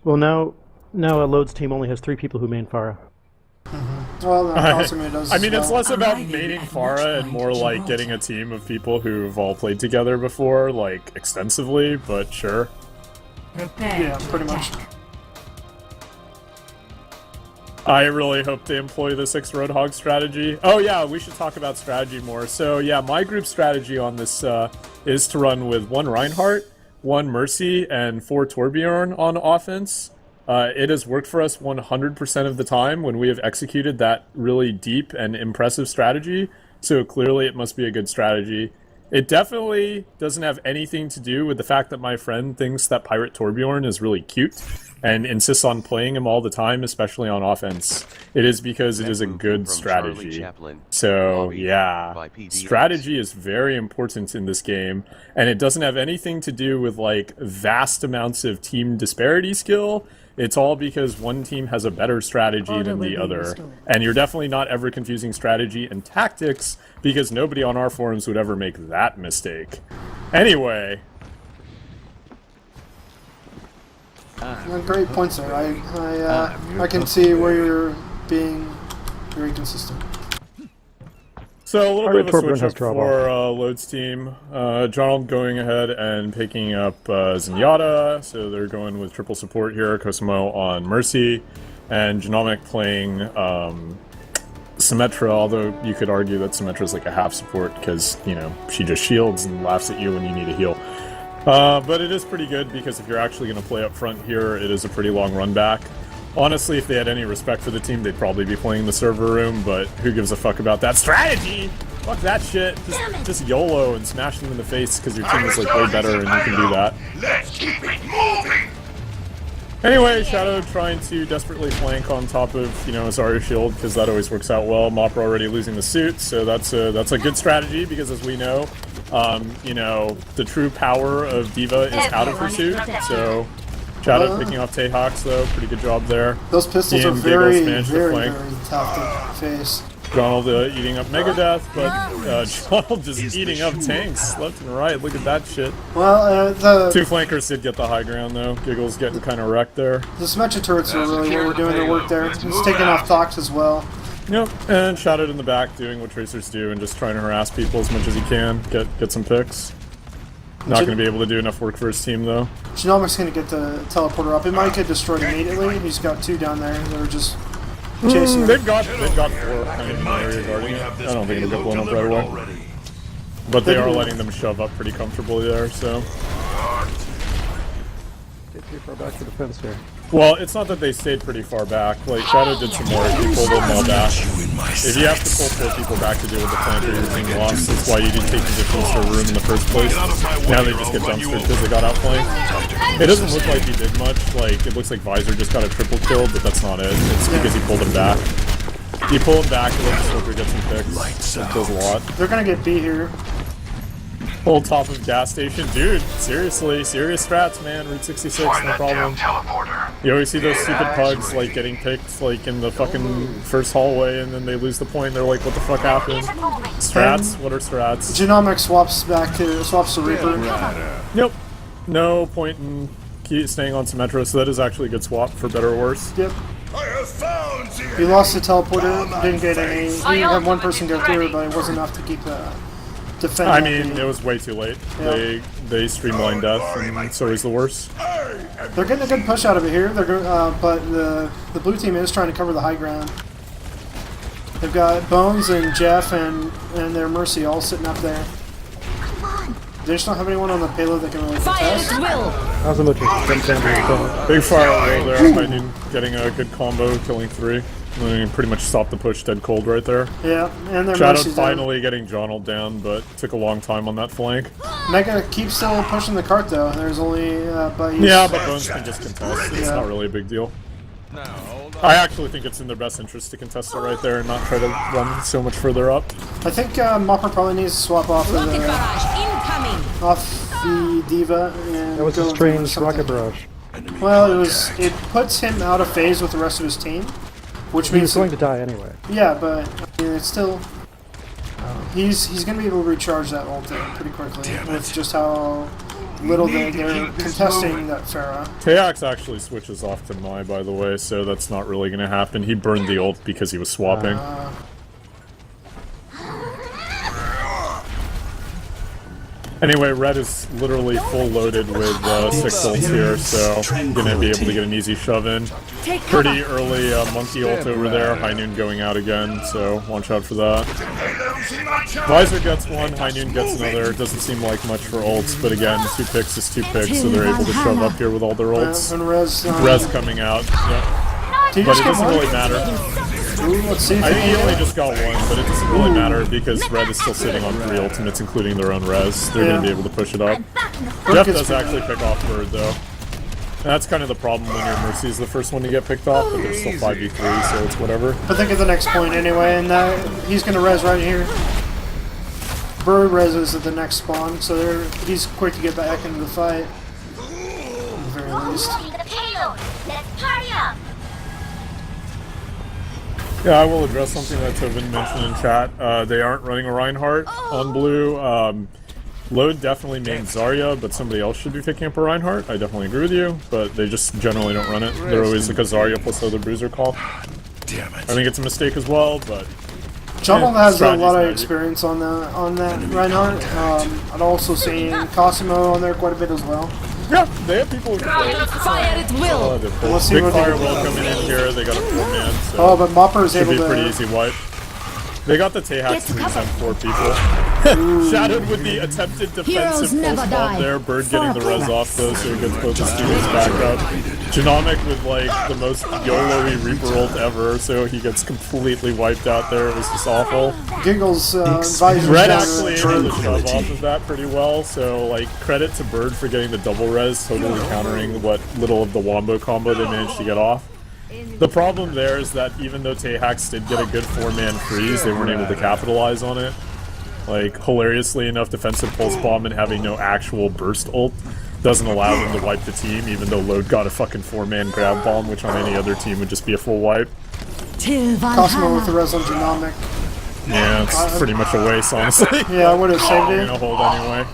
Well, now Load's team only has 3 people who main Pharah. Well, no, Cosimo does. I mean, as it's well. less about Arriving mating at Pharah and Watchpoint more like Gibraltar. getting a team of people who've all played together before, like, extensively, but sure. Prepare Yeah, to pretty much. attack. I really hope they employ the 6 Roadhog strategy. Oh yeah, we should talk about strategy more. So yeah, my group strategy on this is to run with 1 Reinhardt, 1 Mercy, and 4 Torbjorn on offense. It has worked for us 100% of the time when we have executed that really deep and impressive strategy, so clearly it must be a good strategy. It definitely doesn't have anything to do with the fact that my friend thinks that Pirate Torbjorn is really cute and insists on playing him all the time, especially on offense. It is because it is a good strategy. So, yeah, strategy is very important in this game, and it doesn't have anything to do with, like, vast amounts of team disparity skill. It's all because one team has a better strategy Order than will the be other. restored. And you're definitely not ever confusing strategy and tactics, because nobody on our forums would ever make that mistake. Anyway. Great points there. I can see where you're being very consistent. So a little Our bit of a Torbjorn switch has up trouble. for Lode's team. Donald going ahead and picking up Zenyatta, so they're going with triple support here. Cosmo on Mercy, and Genomic playing Symmetra, although you could argue that Symmetra's like a half support because, you know, she just shields and laughs at you when you need a heal. But it is pretty good because if you're actually going to play up front here, it is a pretty long run back. Honestly, if they had any respect for the team, they'd probably be playing the server room, but who gives a fuck about that strategy? Fuck that shit. Just YOLO and smash them in the face because your team is like way better and you can do that. Let's keep it moving. Anyway, Shadow trying to desperately flank on top of, you know, Zarya shield because that always works out well. Mopper already losing the suit, so that's a good strategy because as we know, you know, the true power of D.Va is out of her suit, so Shadow picking off Tayhawks though, pretty good job there. Those pistols Team are very, Giggles managed to very, flank. very tough to face. Donald eating up Megadeth, but Donald just eating up tanks left and right. Look at that shit. Well, the Two flankers did get the high ground though. Giggles getting kind of wrecked there. Symmetra turrets are really what we're doing their work there. It's taking off Thox as well. Yep, and Shadowed in the back doing what Tracers do and just trying to harass people as much as he can. Get some picks. Not going to be able to do enough work for his team though. Genomic's going to get the teleporter up. It might get destroyed immediately. He's got two down there that are just chasing him. They've got four kind of in the area guarding it. I don't think it'll get blown up right away. But they are letting them shove up pretty comfortably there, so. Get too far back to the fence here. Well, it's not that they stayed pretty far back. Like, Shadow did some work, he pulled them all back. If you have to pull 4 people back to deal with the flanker, your team lost. That's why you didn't take positions for a room in the first place. Now they just get dumpstered because they got outflanked. It doesn't look like he did much. Like, it looks like Visor just got a triple kill, but that's not it. It's because he pulled him back. You pull him back, you let the Smoker get some picks. It does a lot. They're going to get B here. Whole top of gas station. Dude, seriously, serious strats, man. Route 66, no problem. You always see those stupid pugs, like, getting picked, like, in the fucking first hallway, and then they lose the point, they're like, what the fuck happened? Strats? What are strats? Genomic swaps to Reaper. Yep. No point in staying on Symmetra, so that is actually a good swap, for better or worse. Yep. I have found the He lost the teleporter, didn't get any. He had one person go through, but it wasn't enough to keep defend. I mean, it was way too late. Yeah. They streamlined death, and so is the worst. They're getting a good push out of it here. But the blue team is trying to cover the high ground. They've got Bones and Jeff and their Mercy all sitting up there. They just don't have anyone on the payload that can really contest. How's the motor? Big firewall there. I need getting a good combo, killing 3. And then pretty much stopped the push dead cold right there. Yeah, and their Shadow Mercy's finally getting Jonald down, but took a long time on that flank. Mega keeps still pushing the cart though. There's only but he's, Yeah, but Bones can just contest. It's Yeah. not really a big deal. I actually think it's in their best interest to contest it right there and not try to run so much further up. I think Mopper probably needs to swap off the D.Va and That was go a with strange something. rocket barrage. Well, it puts him out of phase with the rest of his team, which He was means going to die anyway. yeah, but I mean, it's still he's going to be able to recharge that ult pretty quickly with just how little they're contesting that Pharah. Taex actually switches off to Mai, by the way, so that's not really going to happen. He burned the ult because he was swapping. Anyway, Red is literally full loaded with 6 ults here, so gonna be able to get an easy shove in. Pretty early monkey ult over there, High Noon going out again, so watch out for that. Visor gets one, High Noon gets another. Doesn't seem like much for ults, but again, 2 picks is 2 picks, so they're able to shove up here with all their ults. And Rez, Rez coming out, yep. did you But just it get doesn't one? really matter. Ooh, let's see if I he think he can only get it. just got one, but it doesn't really matter because Red is still sitting on 3 ultimates, including their own res. They're going to be able to push it up. Jeff does actually pick off Bird, though. And that's kind of the problem when your Mercy is the first one to get picked off, but there's still 5v3, so it's whatever. But think of the next point anyway, and he's going to res right here. Bird reses at the next spawn, so he's quick to get back into the fight. At the very least. Let's party up! Yeah, I will address something that Tobin mentioned in chat. They aren't running a Reinhardt on blue. Load definitely main Zarya, but somebody else should be picking up a Reinhardt. I definitely agree with you, but they just generally don't run it. They're always like a Zarya plus other bruiser call. Damn it. I think it's a mistake as well, but... John Yeah, has a strategy's lot of magic. experience on that Reinhardt. I'd also seen Cosimo on there quite a bit as well. Yeah, they have people who can play. Fire at will! We'll see Big what they Firewall coming in here, they got a 4-man, so Oh, but Mopper is should able be to. a pretty easy wipe. They got the Tehak 3-4 people. Shadowed with the attempted defensive never pulse bomb die. there. Bird getting the res off though, so he gets both his students back up. Genomic with like the most YOLO-y Reaper ult ever, so he gets completely wiped out there. It was just awful. Giggles visor Red shot. actually able to shove off of that pretty well, so like credit to Bird for getting the double res, totally countering what little of the Wombo combo they managed to get off. The problem there is that even though Tehax did get a good 4-man freeze, they weren't able to capitalize on it. Like, hilariously enough, defensive pulse bomb and having no actual burst ult doesn't allow them to wipe the team, even though Load got a fucking 4-man grab bomb, which on any other team would just be a full wipe. Cosmo with the res on Genomic. Yeah, it's pretty much a waste, honestly. Yeah, I would have saved I'm it. gonna hold anyway.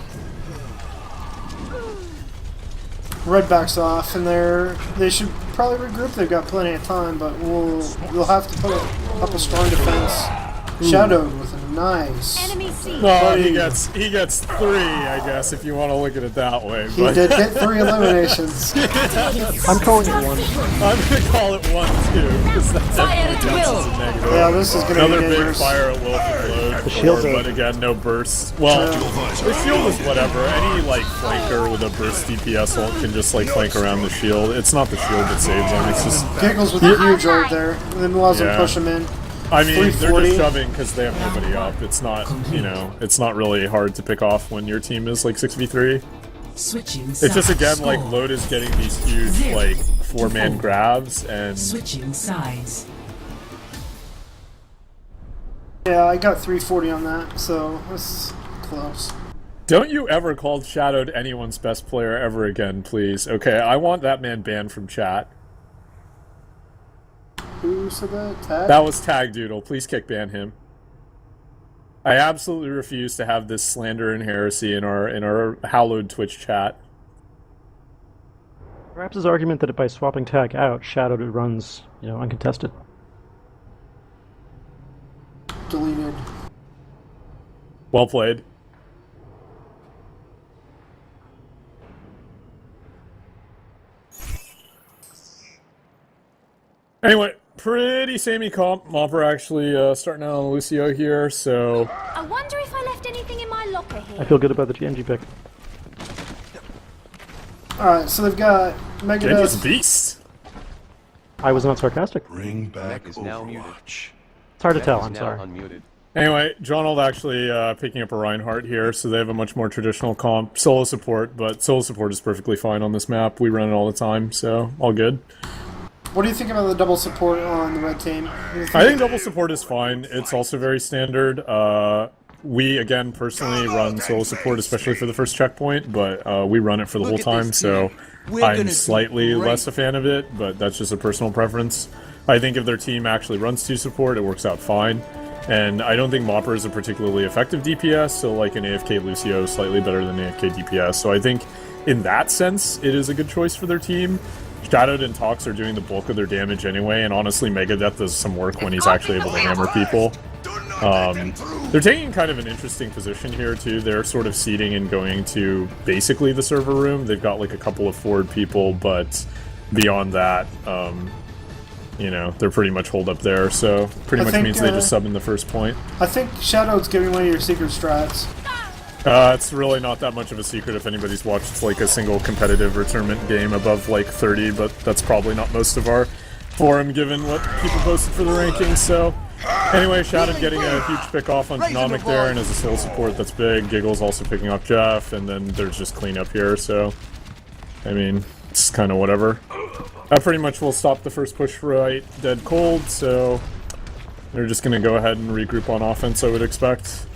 Red backs off, and they should probably regroup. They've got plenty of time, but we'll have to put up a strong defense. Shadow with a nice. Enemy C. Well, he gets 3, I guess, if you want to look at it that way. He But did get 3 eliminations. I'm calling it one. I'm gonna call it 1 too, because that Fire at definitely counts will. as a negative. Yeah, this is gonna Another be big dangerous. fire at will from Load. The shield but again, no burst. Well, the shield is whatever. Any like flanker with a burst DPS ult can just like flank around the shield. It's not the shield that saves them. It's just. Giggles with a huge ult there, and then allows him to Yeah. push him in. I mean, they're 340. just shoving because they have nobody up. It's not, you know, it's not really hard to pick off when your team is like 6v3. Switching It's just again like score. Load is getting these huge like 4-man grabs and Switching sides. Yeah, I got 340 on that, so that's close. don't you ever call Shadowed anyone's best player ever again, please. Okay, I want that man banned from chat. Who said that? Tag? That was Tag Doodle. Please kick ban him. I absolutely refuse to have this slander and heresy in our hallowed Twitch chat. Perhaps his argument that by swapping tag out, Shadowed runs, uncontested. Deleted. Well played. Anyway, pretty samey comp. Mopper actually starting out on Lucio here, so... I wonder if I left anything in my locker I here. feel good about the GMG pick. Alright, so they've got Genji's a Megadeth. beast! I was not sarcastic. Bring back is now muted. Overwatch. It's hard to tell, Is I'm now sorry. unmuted. Anyway, Jonold actually picking up a Reinhardt here, so they have a much more traditional comp. Solo support, but solo support is perfectly fine on this map. We run it all the time, so all good. What do you think about the double support on the red team? I think double support is fine. It's also very standard. We, again, personally run solo support, especially for the first checkpoint, but we run it for the whole time, so I'm slightly less a fan of it, but that's just a personal preference. I think if their team actually runs 2 support, it works out fine. And I don't think Mopper is a particularly effective DPS, so like an AFK Lucio is slightly better than AFK DPS. So I think in that sense, it is a good choice for their team. Shadowed and Tox are doing the bulk of their damage anyway, and honestly, Megadeth does some work when he's actually able to hammer people. They're taking kind of an interesting position here, too. They're sort of seeding and going to basically the server room. They've got like a couple of forward people, but beyond that, they're pretty much holed up there, so pretty much means they just sub in the first point. I think Shadow's giving one of your secret strats. It's really not that much of a secret if anybody's watched like a single competitive or tournament game above like 30, but that's probably not most of our forum given what people posted for the rankings, so... Anyway, Shadow getting a huge pick off on Genomic there, and as a solo support, that's big. Giggle's also picking off Jeff, and then there's just cleanup here, so... I mean, it's kind of whatever. That pretty much will stop the first push right dead cold, so... They're just gonna go ahead and regroup on offense, I would expect.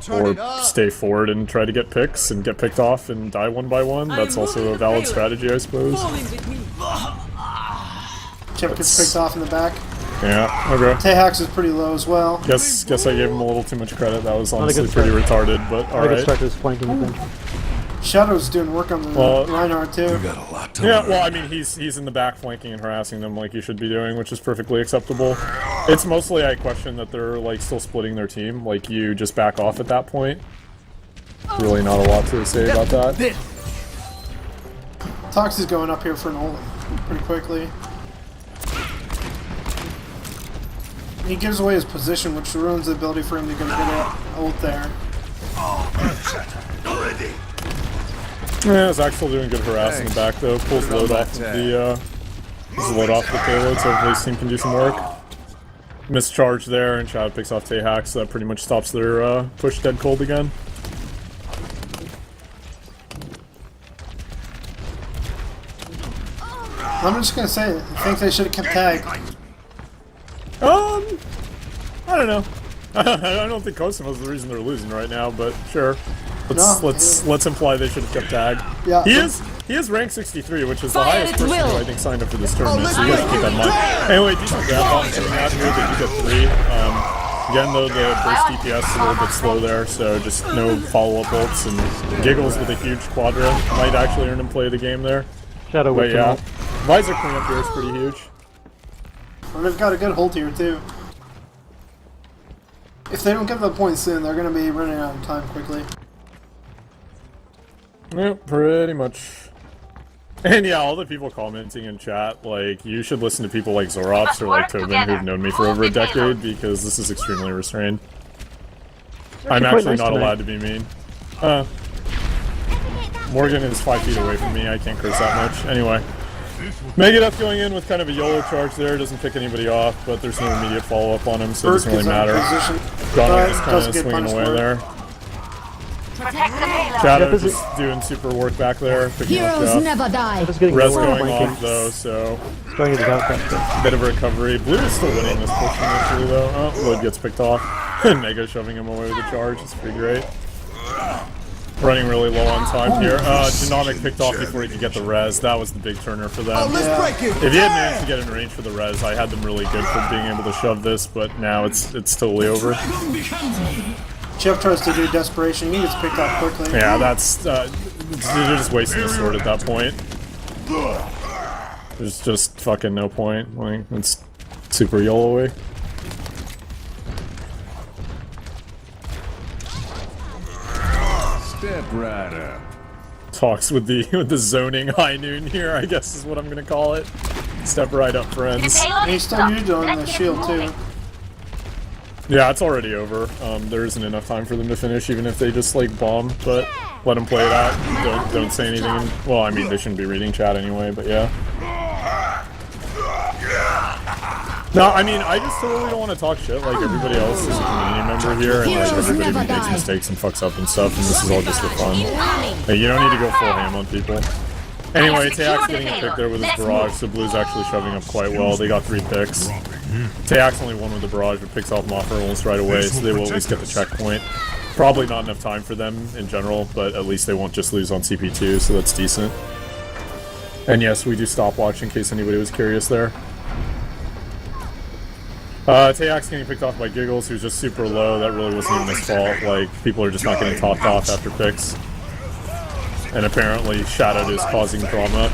Or stay forward and try to get picks and get picked off and die one by one. That's also a valid strategy, I suppose. Chip gets picked off in the back. Yeah, okay. Tehax is pretty low as well. Guess I gave him a little too much credit. That was Not a honestly good pretty start. retarded, but I could alright. start this flanking thing. Shadow's doing work on the Well, Reinhardt too. Got a lot to Yeah, learn. well, I mean, he's in the back flanking and harassing them like you should be doing, which is perfectly acceptable. It's mostly I question that they're like still splitting their team. Like you just back off at that point. Really not a lot to say about that. Tox is going up here for an ult pretty quickly. He gives away his position, which ruins the ability for him to get an ult there. Ready. Yeah, Zach's still doing good harass in the back though. Pulls load off of the load off the payload, so hopefully his team can do some work. Mischarge there, and Shadow picks off Tehax, so that pretty much stops their push dead cold again. I'm just gonna say, I think they should have kept tag. I don't know. I don't think Cosimo's the reason they're losing right now, but sure. Let's imply they should have kept tag. Yeah. He is rank 63, which is the Fire highest at person will. who I think signed up for this tournament, so you guys keep that in mind. Anyway, decent grab bomb coming out here. They do get 3. Again, though, the burst DPS is a little bit slow there, so just no follow-up ults, and Giggles with a huge quadra might actually earn him play of the game there. Shadow But with yeah, them Visor cleanup here is pretty huge. And they've got a good ult here too. If they don't get the point soon, they're gonna be running out of time quickly. Yep, pretty much. And yeah, all the people commenting in chat, like, you should listen to people like Zorops or like Tobin who've known me for over a decade, because this is extremely restrained. I'm quite actually nice not tonight. allowed to be mean. Morgan is 5 feet away from me, I can't curse that much. Anyway. Megadeth going in with kind of a YOLO charge there, doesn't pick anybody off, but there's no immediate follow-up on him, so it doesn't really matter. Donald just kind of swinging away there. Shadow this is- just doing super work back there, picking up Heroes stuff. never die. Just getting Res lower going flanking. off though, so Going into outcast. bit of a recovery. Blue is still winning this push initially though. Oh, Lloyd gets picked off. Mega shoving him away with a charge. It's pretty great. Running really low on time here. Genomic picked off before he could get the res. That was the big turner for them. If he had managed to get in range for the res, I had them really good for being able to shove this, but now it's totally over. Chip tries to do desperation, he gets picked off quickly. Yeah, that's they're just wasting the sword at that point. There's just fucking no point. Like, it's super yellowy. Step right up. Talks with the zoning high noon here, I guess is what I'm gonna call it. Step right up, friends. And he's still muted on the shield too. Yeah, it's already over. There isn't enough time for them to finish, even if they just like bomb. But let them play it out. Don't say anything. Well, I mean, they shouldn't be reading chat anyway. But yeah. No, I mean, I just totally don't want to talk shit like everybody else is a community member here, and like everybody makes mistakes and fucks up and stuff, and this is all just for fun. Hey, you don't need to go full ham on people. Anyway, Teax getting a pick there with his barrage, so Blue's actually shoving up quite well. They got 3 picks. Teax only won with the barrage, but picks off Moffer almost right away, so they will at least get the checkpoint. Probably not enough time for them in general, but at least they won't just lose on CP2, so that's decent. And yes, we do stopwatch in case anybody was curious there. Teax getting picked off by Giggles, who's just super low. That really wasn't even his fault. Like, people are just not getting topped off after picks. And apparently Shadowed is causing drama.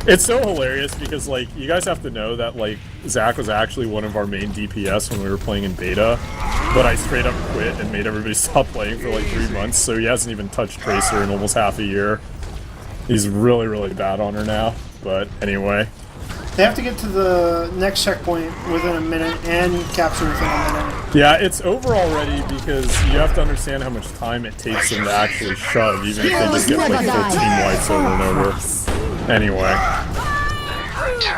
It's so hilarious because, like, you guys have to know that, like, Zach was actually one of our main DPS when we were playing in beta, but I straight up quit and made everybody stop playing for like 3 months, so he hasn't even touched Tracer in almost half a year. He's really, really bad on her now, but anyway. They have to get to the next checkpoint within a minute and capture within a minute. Yeah, it's over already because you have to understand how much time it takes them to actually shove, even if they just get like full team wipes over and over. Anyway.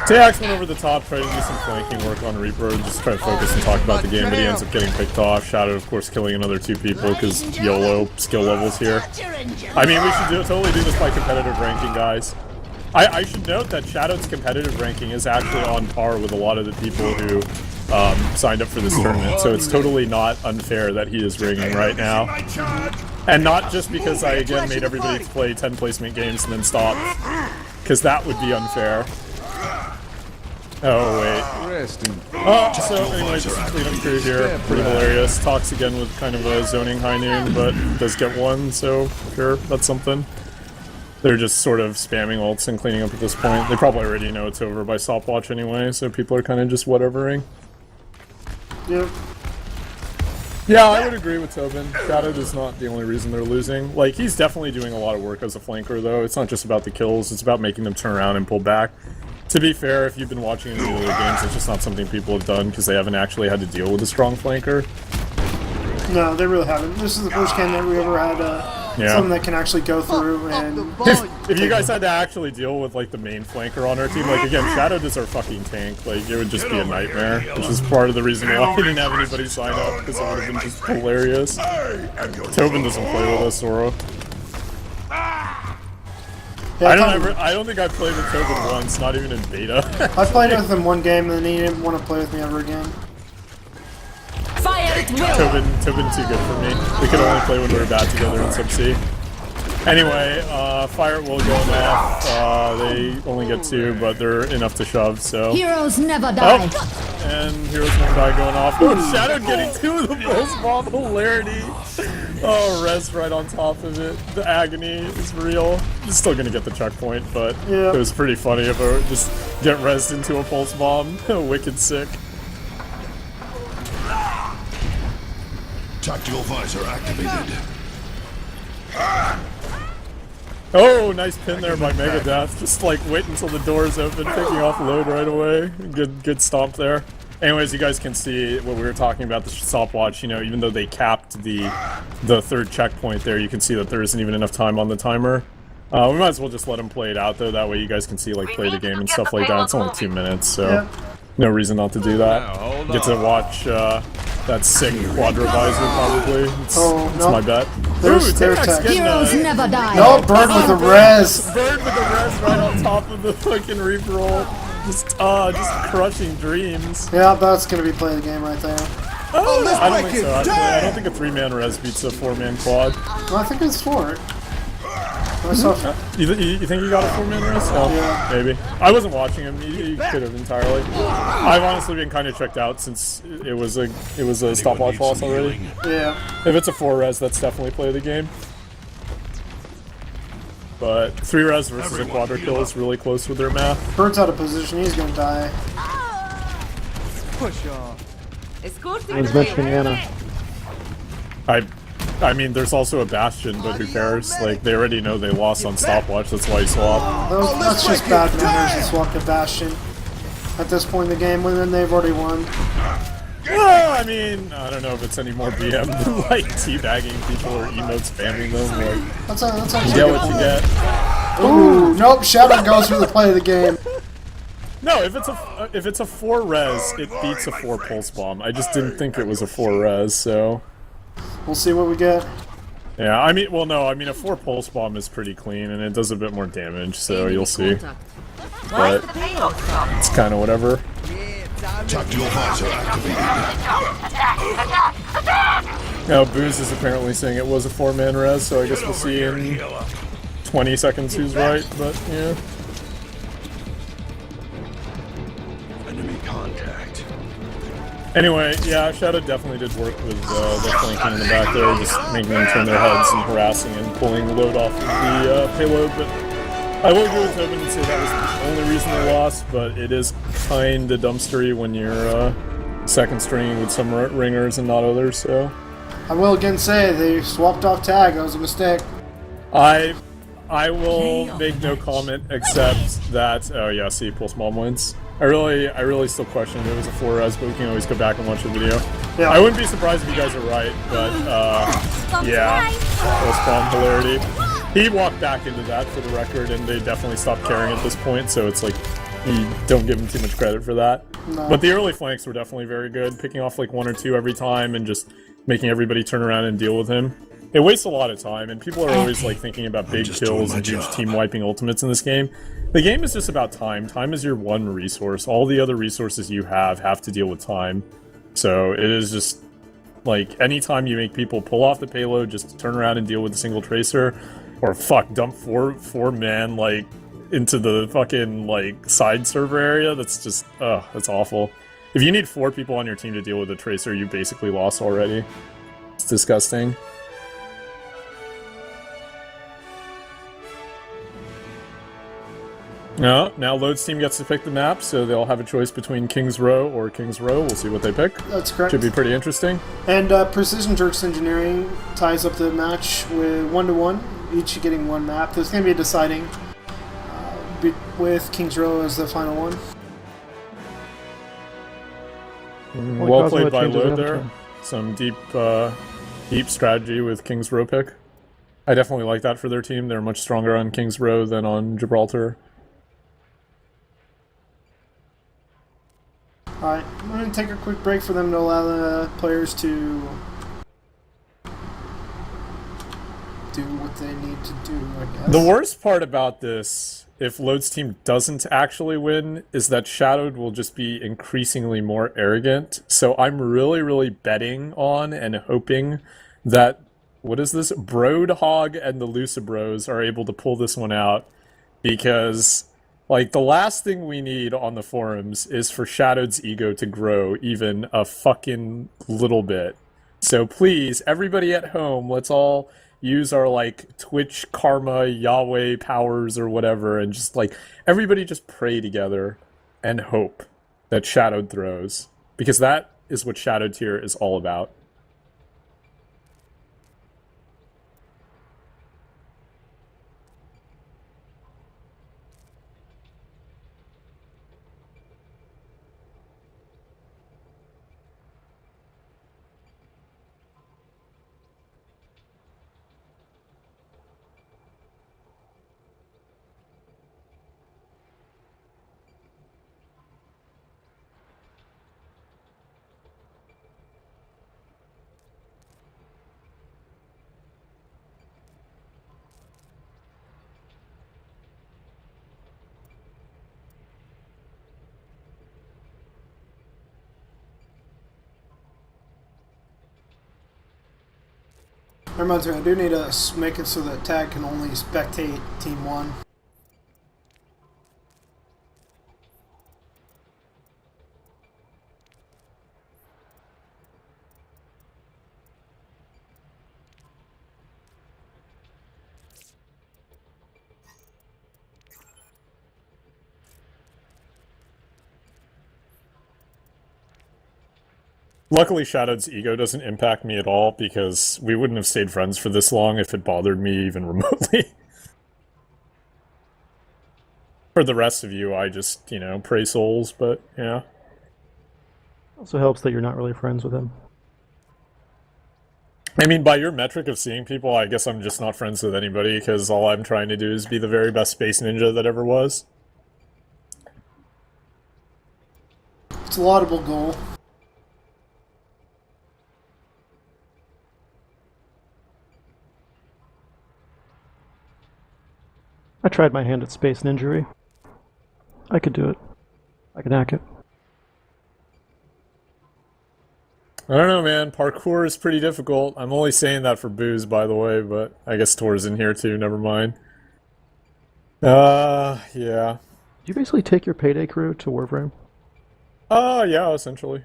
Teax went over the top, tried to do some flanking work on Reaper, and just try to focus and talk about the game, but he ends up getting picked off. Shadow, of course, killing another 2 people because YOLO skill levels here. I mean, we should totally do this by competitive ranking, guys. I should note that Shadow's competitive ranking is actually on par with a lot of the people who signed up for this tournament, so it's totally not unfair that he is ringing right now. And not just because I, again, made everybody play 10 placement games and then stop, because that would be unfair. Oh, wait. So anyway, just a cleanup crew here. Pretty hilarious. Talks again with kind of a zoning high noon, but does get one, so sure, that's something. They're just sort of spamming ults and cleaning up at this point. They probably already know it's over by stopwatch anyway, so people are kind of just whatevering. Yep. Yeah, I would agree with Tobin. Shadow is not the only reason they're losing. Like, he's definitely doing a lot of work as a flanker, though. It's not just about the kills, it's about making them turn around and pull back. To be fair, if you've been watching any of their games, it's just not something people have done because they haven't actually had to deal with a strong flanker. No, they really haven't. This is the first game that we ever had someone that can actually go through and... If you guys had to actually deal with, like, the main flanker on our team, like, again, Shadow is our fucking tank, like, it would just be a nightmare, which is part of the reason why we didn't have anybody sign up, because it would have been just hilarious. Tobin doesn't play with us, Zoro. Yeah, I don't think I played with Tobin once, not even in beta. I played with him one game and then he didn't want to play with me ever again. Fire at will. Tobin too good for me. We could only play when we were bad together in Sub C. Anyway, fire at will going off. They only get 2, but they're enough to shove, so... Heroes never die. Oh, and Heroes Never Die going off. Oh, Shadow getting 2 of the pulse bomb. Hilarity. Oh, res right on top of it. The agony is real. He's still gonna get the checkpoint, but yeah. It was pretty funny if I just get rezzed into a pulse bomb. Wicked sick. Tactical visor activated. Oh, nice pin there by Megadeth. Just like wait until the door's open, picking off load right away. Good stomp there. Anyways, you guys can see what we were talking about, the stopwatch, you know, even though they capped the third checkpoint there, you can see that there isn't even enough time on the timer. We might as well just let them play it out, though, that way you guys can see, like, play the game and stuff like that. It's only 2 minutes, so no reason not to do that. Get to watch that sick quadra visor, probably. It's my bet. There's Heroes never die. No, bird with a res. Bird with a res right on top of the fucking reroll. Just crushing dreams. Yeah, that's gonna be play the game right there. I don't think so, actually. I don't think a 3-man res beats a 4-man quad. No, I think it's 4. You think he got a 4-man res? Oh, yeah. Maybe. I wasn't watching him. He could have entirely. I've honestly been kind of checked out since it was a stopwatch loss already. Yeah. If it's a 4 res, that's definitely play of the game. But 3 res versus a quadra kill is really close with their math. Bird's out of position. He's gonna die. Push off. I was mentioning Anna. I mean, there's also a Bastion, but who cares? Like, they already know they lost on stopwatch, that's why he swapped. That's just bad manners to swap to Bastion. At this point in the game, when they've already won. Well, I mean, I don't know if it's any more BM than, like, teabagging people or emote spamming them. Like, That's you actually get good. what you get. Ooh, nope, Shadow goes for the play of the game. No, if it's a 4 res, it beats a 4 pulse bomb. I just didn't think it was a 4 res, so... We'll see what we get. Yeah, I mean, well, no, I mean, a 4 pulse bomb is pretty clean, and it does a bit more damage, so you'll see. But it's kind of whatever. Tactical visor activated. Now, Booze is apparently saying it was a 4-man res, so I guess we'll see in 20 seconds who's right, but yeah. Enemy contact. Anyway, yeah, Shadow definitely did work with the flanking in the back there, just making them turn their heads and harassing and pulling the load off of the payload, but I will agree with Tobin and say that was the only reason they lost, but it is kinda dumpstery when you're second stringing with some ringers and not others, so... I will again say, they swapped off tag, that was a mistake. I will make no comment except that, oh yeah, see, Pulse Mom wins. I really still question if it was a 4 res, but we can always go back and watch the video. Yeah. I wouldn't be surprised if you guys are right, but yeah, Pulse Mom hilarity. He walked back into that for the record, and they definitely stopped caring at this point, so it's like, you don't give him too much credit for that. No. But the early flanks were definitely very good, picking off like 1 or 2 every time and just making everybody turn around and deal with him. It wastes a lot of time, and people are always like thinking about big kills and huge team-wiping ultimates in this game. The game is just about time. Time is your one resource. All the other resources you have to deal with time. So it is just, like, anytime you make people pull off the payload, just turn around and deal with a single tracer, or fuck, dump four man, like, into the fucking, like, side server area. That's just, that's awful. If you need 4 people on your team to deal with a Tracer, you basically lost already. It's disgusting. No, now Load's team gets to pick the map, so they'll have a choice between King's Row or King's Row. We'll see what they pick. That's correct. Should be pretty interesting. And Precision Jerks Engineering ties up the match with 1-1, each getting 1 map. There's going to be a deciding with King's Row as the final one. Well played by Load there. Some deep strategy with King's Row pick. I definitely like that for their team. They're much stronger on King's Row than on Gibraltar. Alright, I'm going to take a quick break for them to allow the players to do what they need to do, I guess. The worst part about this, if Load's team doesn't actually win, is that Shadowed will just be increasingly more arrogant. So I'm really, really betting on and hoping that, what is this? Dhog and the Lucibros are able to pull this one out, because, like, the last thing we need on the forums is for Shadowed's ego to grow even a fucking little bit. So please, everybody at home, let's all use our, like, Twitch karma, Yahweh powers or whatever, and just, like, everybody just pray together and hope that Shadowed throws. Because that is what Shadowed Tier is all about. Reminds me, I do need to make it so that Tag can only spectate Team 1. Luckily, Shadowed's ego doesn't impact me at all, because we wouldn't have stayed friends for this long if it bothered me even remotely. For the rest of you, I just, you know, pray souls, but, yeah. Also helps that you're not really friends with him. I mean, by your metric of seeing people, I guess I'm just not friends with anybody, because all I'm trying to do is be the very best space ninja that ever was. It's a laudable goal. I tried my hand at Space Ninjury. I could do it. I can hack it. I don't know, man. Parkour is pretty difficult. I'm only saying that for booze, by the way, but I guess Tor's in here too, never mind. Yeah. Did you basically take your payday crew to Warframe? Yeah, essentially.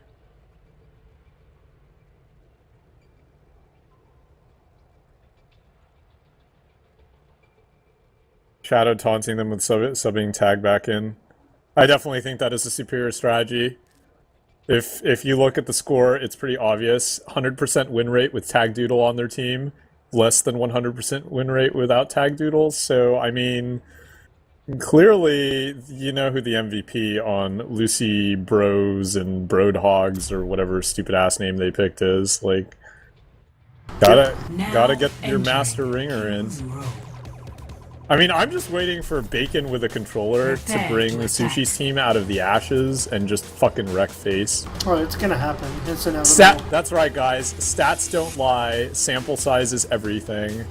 Shadow taunting them with subbing Tag back in. I definitely think that is a superior strategy. If you look at the score, it's pretty obvious. 100% win rate with Tag Doodle on their team. Less than 100% win rate without Tag Doodle. So, I mean, clearly, you know who the MVP on Lucibros and Brodhogs or whatever stupid ass name they picked is. Like, gotta get your master ringer in. I mean, I'm just waiting for Bacon with a controller to bring the Sushi's team out of the ashes and just fucking wreck face. Oh, it's gonna happen. It's inevitable. That's right, guys. Stats don't lie. Sample size is everything.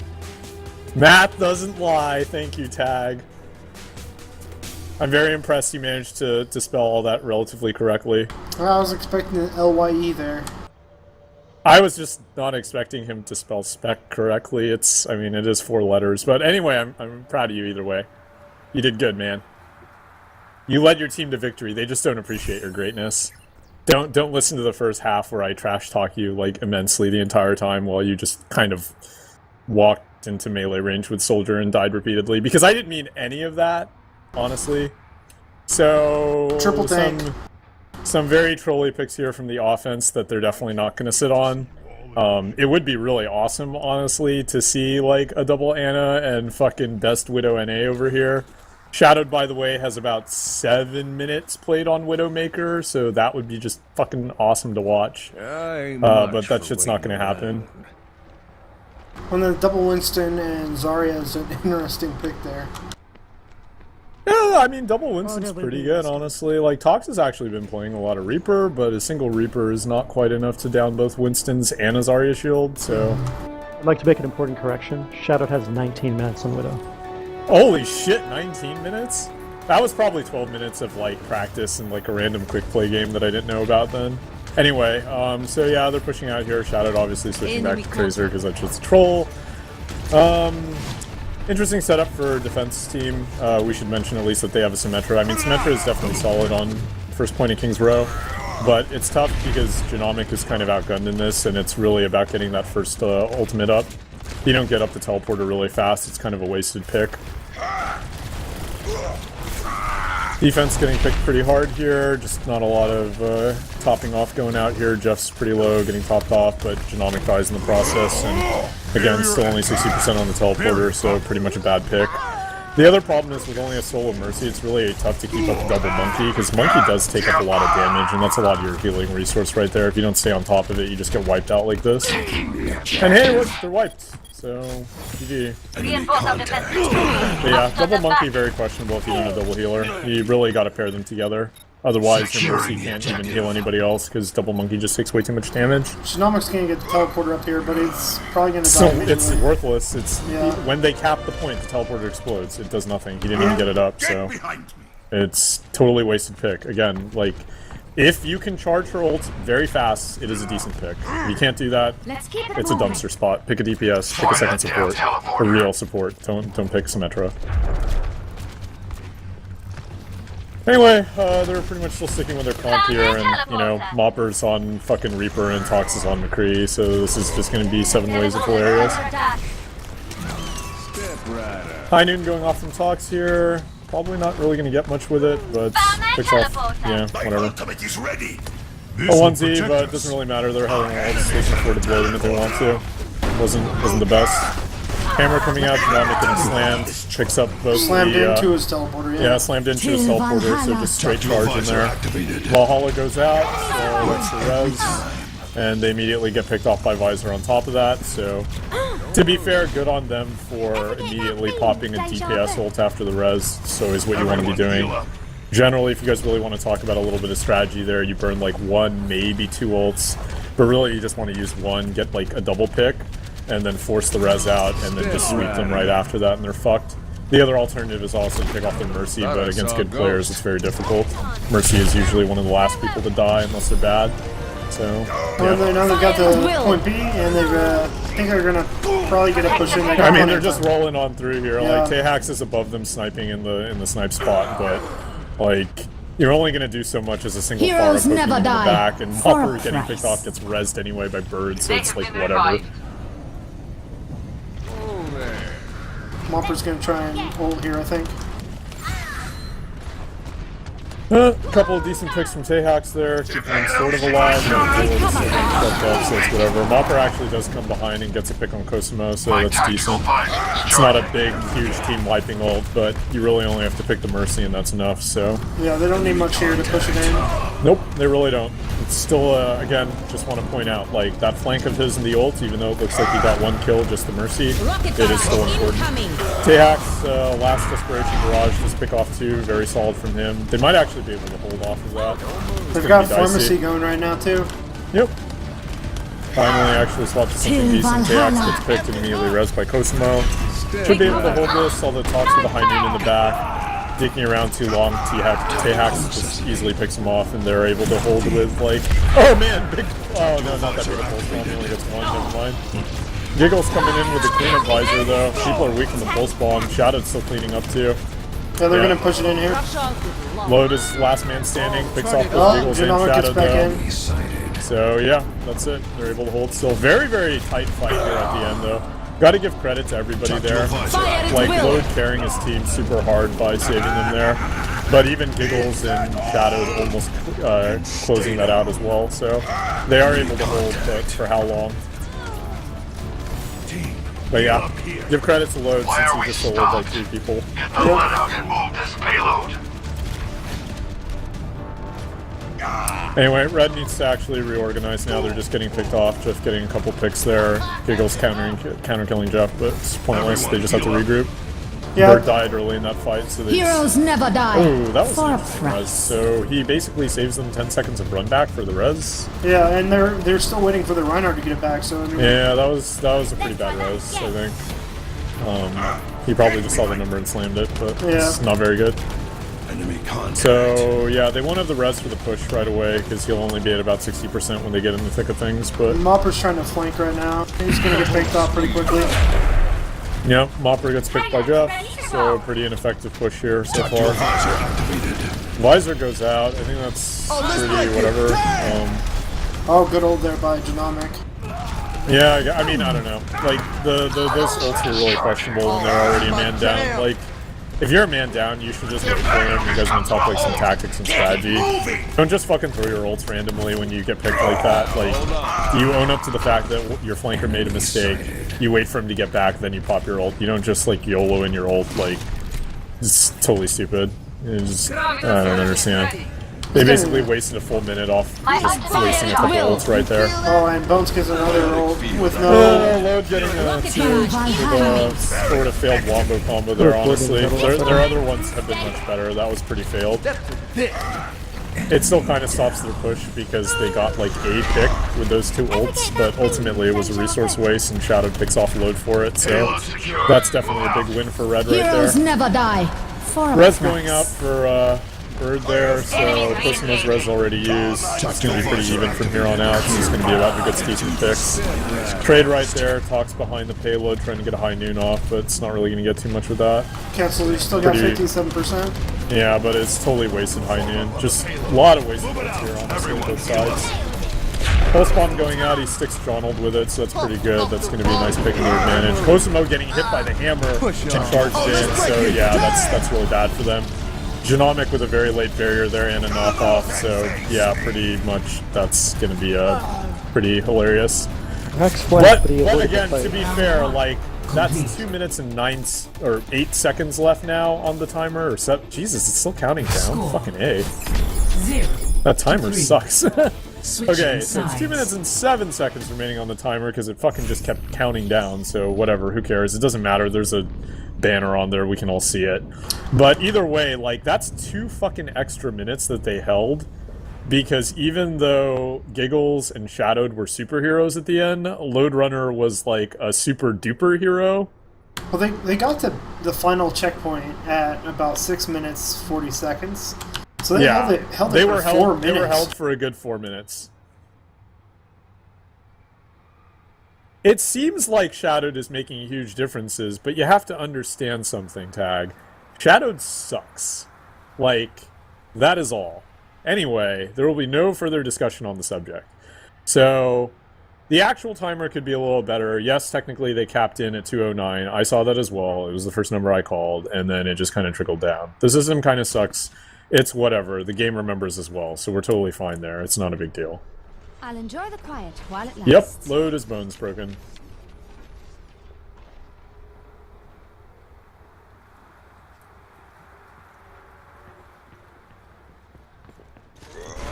Math doesn't lie. Thank you, Tag. I'm very impressed you managed to spell all that relatively correctly. I was expecting an LYE there. I was just not expecting him to spell spec correctly. I mean, it is 4 letters. But anyway, I'm proud of you either way. You did good, man. You led your team to victory. They just don't appreciate your greatness. Don't listen to the first half where I trash talk you like immensely the entire time while you just kind of walked into melee range with Soldier and died repeatedly, because I didn't mean any of that, honestly. So Triple tank. Some very trolly picks here from the offense that they're definitely not going to sit on. It would be really awesome, honestly, to see like a double Ana and fucking best Widow NA over here. Shadowed, by the way, has about 7 minutes played on Widowmaker, so that would be just fucking awesome to watch. But that shit's not going to happen. On the double Winston and Zarya is an interesting pick there. Yeah, I mean, double Winston's pretty good, honestly. Like, Tox has actually been playing a lot of Reaper, but a single Reaper is not quite enough to down both Winston's and a Zarya shield, so... I'd like to make an important correction. Shadowed has 19 minutes on Widow. Holy shit, 19 minutes? That was probably 12 minutes of, like, practice and, like, a random quick play game that I didn't know about then. Anyway, so yeah, they're pushing out here. Shadowed obviously switching back to Tracer because that's just a troll. Interesting setup for defense team. We should mention at least that they have a Symmetra. I mean, Symmetra is definitely solid on first point of King's Row, but it's tough because Genomic is kind of outgunned in this, and it's really about getting that first ultimate up. If you don't get up the teleporter really fast, it's kind of a wasted pick. Defense getting picked pretty hard here, just not a lot of topping off going out here. Jeff's pretty low, getting topped off, but Genomic dies in the process, and again, still only 60% on the teleporter, so pretty much a bad pick. The other problem is with only a Soul of Mercy, it's really tough to keep up the double Monkey, because Monkey does take up a lot of damage, and that's a lot of your healing resource right there. If you don't stay on top of it, you just get wiped out like this. And hey, look, they're wiped. So, GG. But yeah, double Monkey, very questionable if you don't have double healer. You really gotta pair them together. Otherwise, your Mercy can't even heal anybody else, because double Monkey just takes way too much damage. Genomic's gonna get the teleporter up here, but it's probably gonna die. So, anyway. it's worthless. It's when they cap the point, the teleporter explodes. It does nothing. He didn't even get it up, so... It's totally wasted pick. Again, like... If you can charge her ult very fast, it is a decent pick. If you can't do that, it's a dumpster spot. Pick a DPS, pick a second support, a real support. Don't pick Symmetra. Anyway, they're pretty much still sticking with their comp here, and, you know, Mopper's on fucking Reaper and Tox is on McCree, so this is just gonna be 7 ways of hilarious. High Noon going off from Tox here. Probably not really going to get much with it, but picks off, yeah, whatever. A 1Z, but it doesn't really matter. They're having ults, they can afford to blow them if they want to. Wasn't the best. Hammer coming out, Genomic getting slammed, picks up both slammed into his teleporter, yeah, slammed into his teleporter, so just straight charge in there. Valhalla goes out, so that's the res, and they immediately get picked off by Visor on top of that, so... To be fair, good on them for immediately popping a DPS ult after the res. It's always what you want to be doing. Generally, if you guys really want to talk about a little bit of strategy there, you burn like 1, maybe 2 ults. But really, you just want to use 1, get like a double pick, and then force the res out, and then just sweep them right after that, and they're fucked. The other alternative is also to pick off their Mercy, but against good players, it's very difficult. Mercy is usually one of the last people to die, unless they're bad. So, yeah. Well, now they've got the point B, and they've, I think they're gonna probably get a push in. I mean, they're just rolling on through here. Yeah. Like, Tehax is above them sniping in the snipe spot, but, like, you're only gonna do so much as a single Pharah poking in the back, and Hopper getting picked off gets rezzed anyway by birds, so it's like, whatever. Mopper's gonna try and ult here, I think. A couple of decent picks from Tehax there, keeping them sort of alive, so it's whatever. Mopper actually does come behind and gets a pick on Cosimo, so that's decent. It's not a big, huge team wiping ult, but you really only have to pick the Mercy and that's enough, so... Yeah, they don't need much here to push it in. Nope, they really don't. It's still, again, just want to point out, like, that flank of his in the ult, even though it looks like he got 1 kill, just the Mercy, it is still important. Tehax, last Desperation Barrage, just pick off 2, very solid from him. They might actually be able to hold off of that. They've got Pharmacy going right now, too. Yep. Finally, actually swapped to something decent. Tehax gets picked and immediately res by Cosimo. Should be able to hold this, although Tox with a High Noon in the back. Digging around too long, Tehax just easily picks him off, and they're able to hold with, like... Oh man, big... Oh no, not that big a pulse bomb, he only gets 1, never mind. Giggle's coming in with the cleanup visor, though. People are weak from the pulse bomb. Shadow's still cleaning up, too. Yeah, they're gonna push it in here. Load is last man standing, picks off Oh, both Giggles and Genomic gets Shadow back though. in. So yeah, that's it. They're able to hold still. Very, very tight fight here at the end though. Got to give credit to everybody there. Like Load carrying his team super hard by saving them there. But even Giggles and Shadow almost closing that out as well. So they are able to hold, but for how long? But yeah, give credit to Load since he just sold like 3 people. Anyway, Red needs to actually reorganize now. They're just getting picked off, just getting a couple picks there. Giggles counter killing Jeff, but it's pointless. They just have to regroup. Yeah. Bert died early in that fight, so they Heroes never die. Oh, that was For an a interesting res. price. So he basically saves them 10 seconds of run back for the res. Yeah, and they're still waiting for the Reinhardt to get it back. So I mean, Yeah, that was a pretty bad res, I think. He probably just saw the number and slammed it, but it's not very good. Enemy contact. So yeah, they won't have the res for the push right away because he'll only be at about 60% when they get in the thick of things. But Mopper's trying to flank right now. He's gonna get picked off pretty quickly. yeah, Mopper gets picked by Jeff, so pretty ineffective push here so far. Visor goes out. I think that's pretty whatever. Oh, good old there by Genomic. Yeah, I mean, I don't know. Like, those ults are really questionable when they're already a man down. Like, if you're a man down, you should just wait for him. You guys want to talk, like, some tactics and strategy. Don't just fucking throw your ults randomly when you get picked like that. Like, you own up to the fact that your flanker made a mistake. You wait for him to get back, then you pop your ult. You don't just, like, YOLO in your ult. Like, it's totally stupid. It's, I don't understand. They basically wasted a full minute off just wasting a couple ults right there. Oh, and Bones gets another roll with no. Load getting a sort of failed wombo combo there, honestly. Their other ones have been much better. That was pretty failed. It still kind of stops their push because they got like a pick with those 2 ults, but ultimately it was a resource waste and Shadow picks off Load for it, so that's definitely a big win for Red right Heroes there. never die. For a Red's price. going out for Bird there, so Cosimo's res already used. It's going to be pretty even from here on out. So it's going to be about the good decent picks. Trade right there, talks behind the payload, trying to get a high noon off, but it's not really going to get too much with that. Cancel, you still got Pretty- 57%. Yeah, but it's totally wasted high noon. Just a lot of wasted hits here, honestly, on both sides. Pulse bomb going out, he sticks Donald with it, so that's pretty good. That's going to be a nice pick in their advantage. Cosimo getting hit by the hammer and charged in, so yeah, that's really bad for them. Genomic with a very late barrier there and a knockoff, so yeah, pretty much that's going to be pretty hilarious. But again, to be fair, like, that's 2 minutes and 8 seconds left now on the timer, or Jesus, it's still counting down. Fucking A. 0. That timer sucks. Switching Okay, so it's 2 sides. minutes and 7 seconds remaining on the timer because it fucking just kept counting down, so whatever, who cares? It doesn't matter, there's a banner on there, we can all see it. But either way, like, that's 2 fucking extra minutes that they held, because even though Giggles and Shadowed were superheroes at the end, Load Runner was like a super duper hero. Well, they got to the final checkpoint at about 6 minutes 40 seconds. So they held it for 4 minutes. They were held for a good 4 minutes. It seems like Shadowed is making huge differences, but you have to understand something, Tag. Shadowed sucks. Like, that is all. Anyway, there will be no further discussion on the subject. So, the actual timer could be a little better. Yes, technically they capped in at 2:09. I saw that as well. It was the first number I called, and then it just kind of trickled down. The system kind of sucks. It's whatever. The game remembers as well, so we're totally fine there. It's not a big deal. I'll enjoy the quiet while it lasts. Yep, Load is bones broken.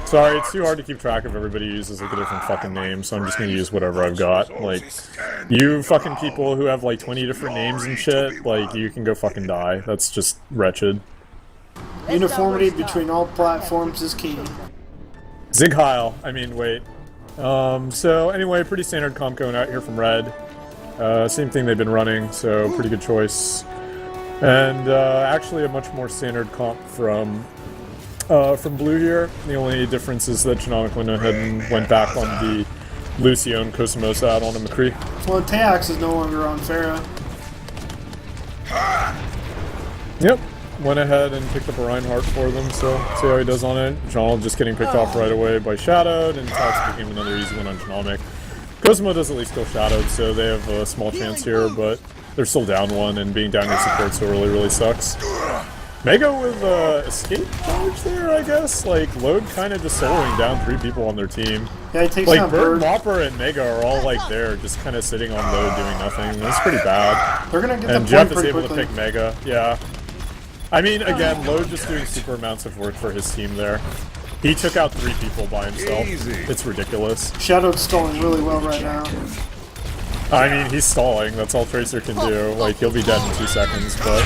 Sorry, it's too hard to keep track of everybody uses like a different fucking name, so I'm just gonna use whatever I've got. Like, you fucking people who have like 20 different names and shit, like, you can go fucking die. That's just wretched. Uniformity between all platforms is key. Zig Heil. I mean, wait. So anyway, pretty standard comp going out here from Red. Same thing they've been running, so pretty good choice. And actually a much more standard comp from Blue here. The only difference is that Genomic went ahead and went back on the Lucio and Cosimosa out on a McCree. Well, Teax is no longer on Pharah. Yep. went ahead and picked up a Reinhardt for them, so see how he does on it. Jonald just getting picked off right away by Shadowed, and Tox became another easy one on Genomic. Cosmo does at least go Shadowed, so they have a small chance here, but they're still down one, and being down your support so early really sucks. Mega with escape charge there, I guess. Like, Load kind of just soloing down 3 people on their team. Yeah, he takes like, down Bird, Bird. Mopper, and Mega are all, like, there, just kind of sitting on Load doing nothing. That's pretty bad. They're gonna get And the Jeff point is pretty able quickly. to pick Mega, yeah. I mean, again, Load just doing super amounts of work for his team there. He took out 3 people by himself. It's ridiculous. Shadow's stalling really well right now. I mean, he's stalling. That's all Tracer can do. Like, he'll be dead in 2 seconds, but...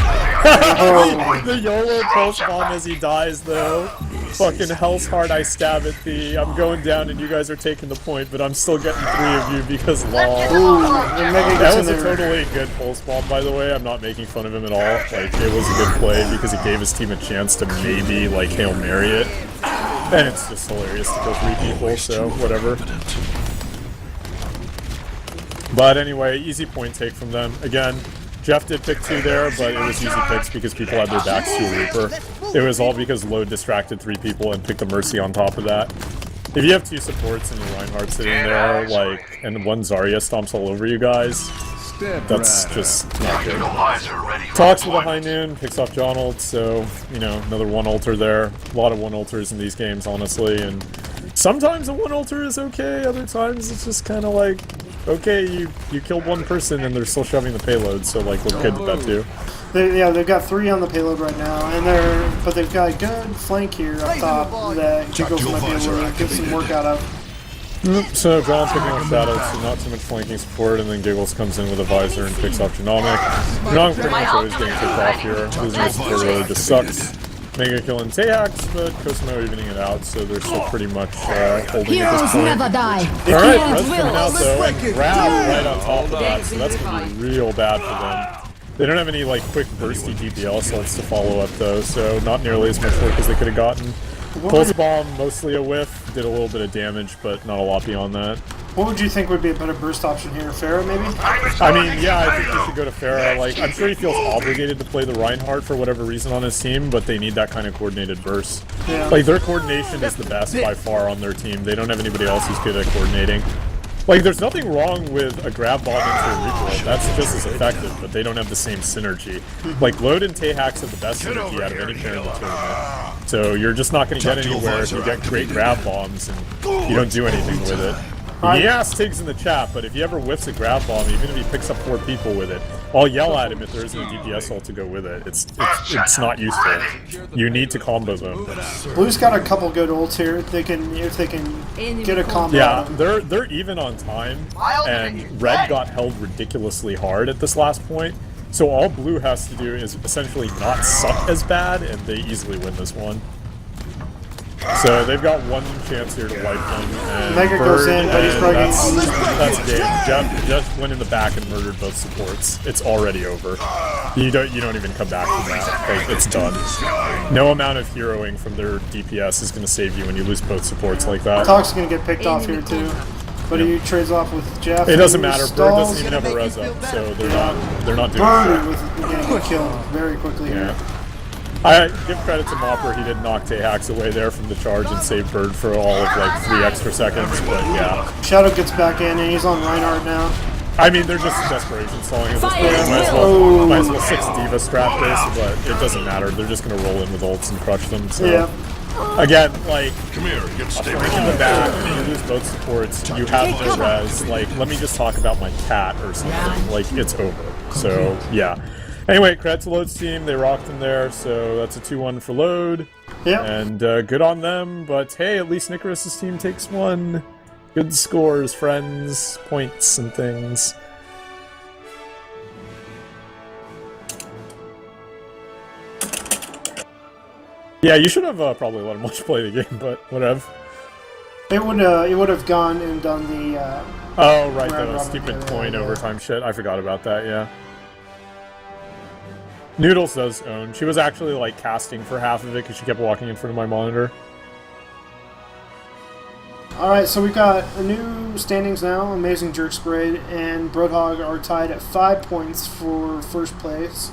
The YOLO pulse bomb as he dies, though. Fucking Hell's Heart, I stab at thee. I'm going down and you guys are taking the point, but I'm still getting 3 of you because lol. Ooh, and Mega That gets was in a there. totally good pulse bomb, by the way. I'm not making fun of him at all. Like, it was a good play because it gave his team a chance to maybe, like, Hail Mary it. And it's just hilarious to kill 3 people, so whatever. But anyway, easy point take from them. Again, Jeff did pick 2 there, but it was easy picks because people had their backs to a Reaper. It was all because Load distracted 3 people and picked a Mercy on top of that. If you have 2 supports and your Reinhardt sitting there, like, and 1 Zarya stomps all over you guys, that's just not good. Talks with a high noon, picks off Jonald, so, you know, another 1 ulter there. A lot of 1 ulters in these games, honestly, and sometimes a 1 ulter is okay, other times it's just kind of like, okay, you killed 1 person and they're still shoving the payload, so, like, we're good with that too. They've got 3 on the payload right now, and but they've got a good flank here up top that Jiggles might be able to get some work out of. So John picking off Shadows, so not too much flanking support, and then Giggles comes in with a visor and picks off Genomic. Genomic pretty much always getting kicked off here. Losing his support really just sucks. Mega killing Taehax, but Cosmo evening it out, so they're still pretty much holding at this Heroes point. never die. Alright, Red's coming out though, and Grab right on top of that, so that's gonna be real bad for them. They don't have any like quick bursty DPL assaults to follow up though, so not nearly as much work as they could have gotten. Pulse Bomb, mostly a whiff, did a little bit of damage, but not a lot beyond that. What would you think would be a better burst option here? Pharah, maybe? I mean, yeah, I think you should go to Pharah. Like, I'm sure he feels obligated to play the Reinhardt for whatever reason on his team, but they need that kind of coordinated burst. Yeah. Like, their coordination is the best by far on their team. They don't have anybody else who's good at coordinating. Like, there's nothing wrong with a grab bomb into a recoil. That's just as effective, but they don't have the same synergy. Like, Load and Taehax have the best synergy out of any pair in the tournament. So you're just not going to get anywhere if you get great grab bombs and you don't do anything with it. Yes, Tig's in the chat, but if he ever whiffs a grab bomb, even if he picks up 4 people with it, I'll yell at him if there isn't a DPS ult to go with it. It's not useful. You need to combo them. Blue's got a couple good ults here. If they can get a combo. Yeah, out of them. they're even on time, and Red got held ridiculously hard at this last point. So all Blue has to do is essentially not suck as bad, and they easily win this one. So they've got 1 chance here to wipe them. And Mega goes in, but he's probably that's game. Jeff just went in the back and murdered both supports. It's already over. You don't even come back from that. Like, it's done. No amount of heroing from their DPS is going to save you when you lose both supports like that. Talk's gonna get picked off here too. But he trades off with Jeff. It doesn't who matter. Bird stalls. doesn't even have a res up, so they're not doing Bird shit. was getting killed very quickly here. Yeah. I give credit to Mopper, he did knock Taehax away there from the charge and save Bird for all of like 3 extra seconds, but yeah. Shadow gets back in and he's on Reinhardt now. I mean, they're just desperation stalling at this point. Might as well 6 Diva strap this, but it doesn't matter. They're just gonna roll in with ults and crush them, so. Yeah. Again, like, Come here, get stable. in the back, you lose both supports, you have no res, like, let me just talk about my cat or something, like, it's over. So, yeah. Anyway, credit to Load's team, they rocked him there, so that's a 2-1 for Load. Yeah. And good on them, but hey, at least Nicaris's team takes 1. Good scores, friends, points, and things. Yeah, you should have probably let him watch play the game, but whatever. It would have gone and done the. Oh right, round the robin stupid together, point yeah. overtime shit. I forgot about that. Yeah. Noodles does own. She was actually like casting for half of it because she kept walking in front of my monitor. Alright, so we've got a new standings now. Amazing Jerk Sprayed and Broadhog are tied at 5 points for first place.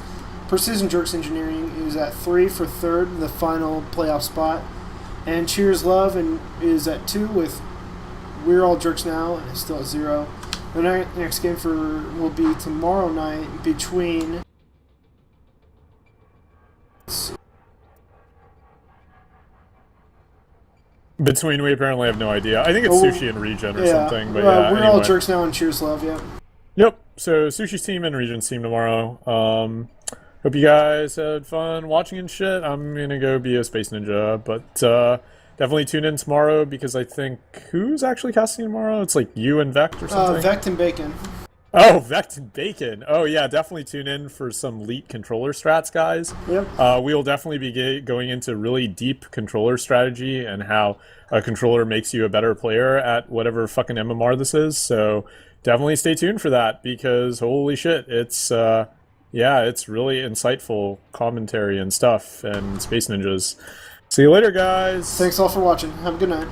Precision Jerks Engineering is at 3 for third, the final playoff spot. And Cheers Love is at 2 with We're All Jerks Now, and it's still at 0. The next game will be tomorrow night between... Between, we apparently have no idea. I think it's Sushi and Regen or something, but yeah, We're anyway. All Jerks Now and Cheers Love, yeah. Yep, so Sushi's team and Regen's team tomorrow. Hope you guys had fun watching and shit. I'm gonna go be a Space Ninja, but definitely tune in tomorrow because I think... Who's actually casting tomorrow? It's like you and Vect or something? Vect and Bacon. Oh, Vect and Bacon. Oh yeah, definitely tune in for some elite controller strats, guys. Yep. We will definitely be going into really deep controller strategy and how a controller makes you a better player at whatever fucking MMR this is. So definitely stay tuned for that because holy shit, it's it's really insightful commentary and stuff and Space Ninjas. See you later, guys. Thanks all for watching. Have a good night.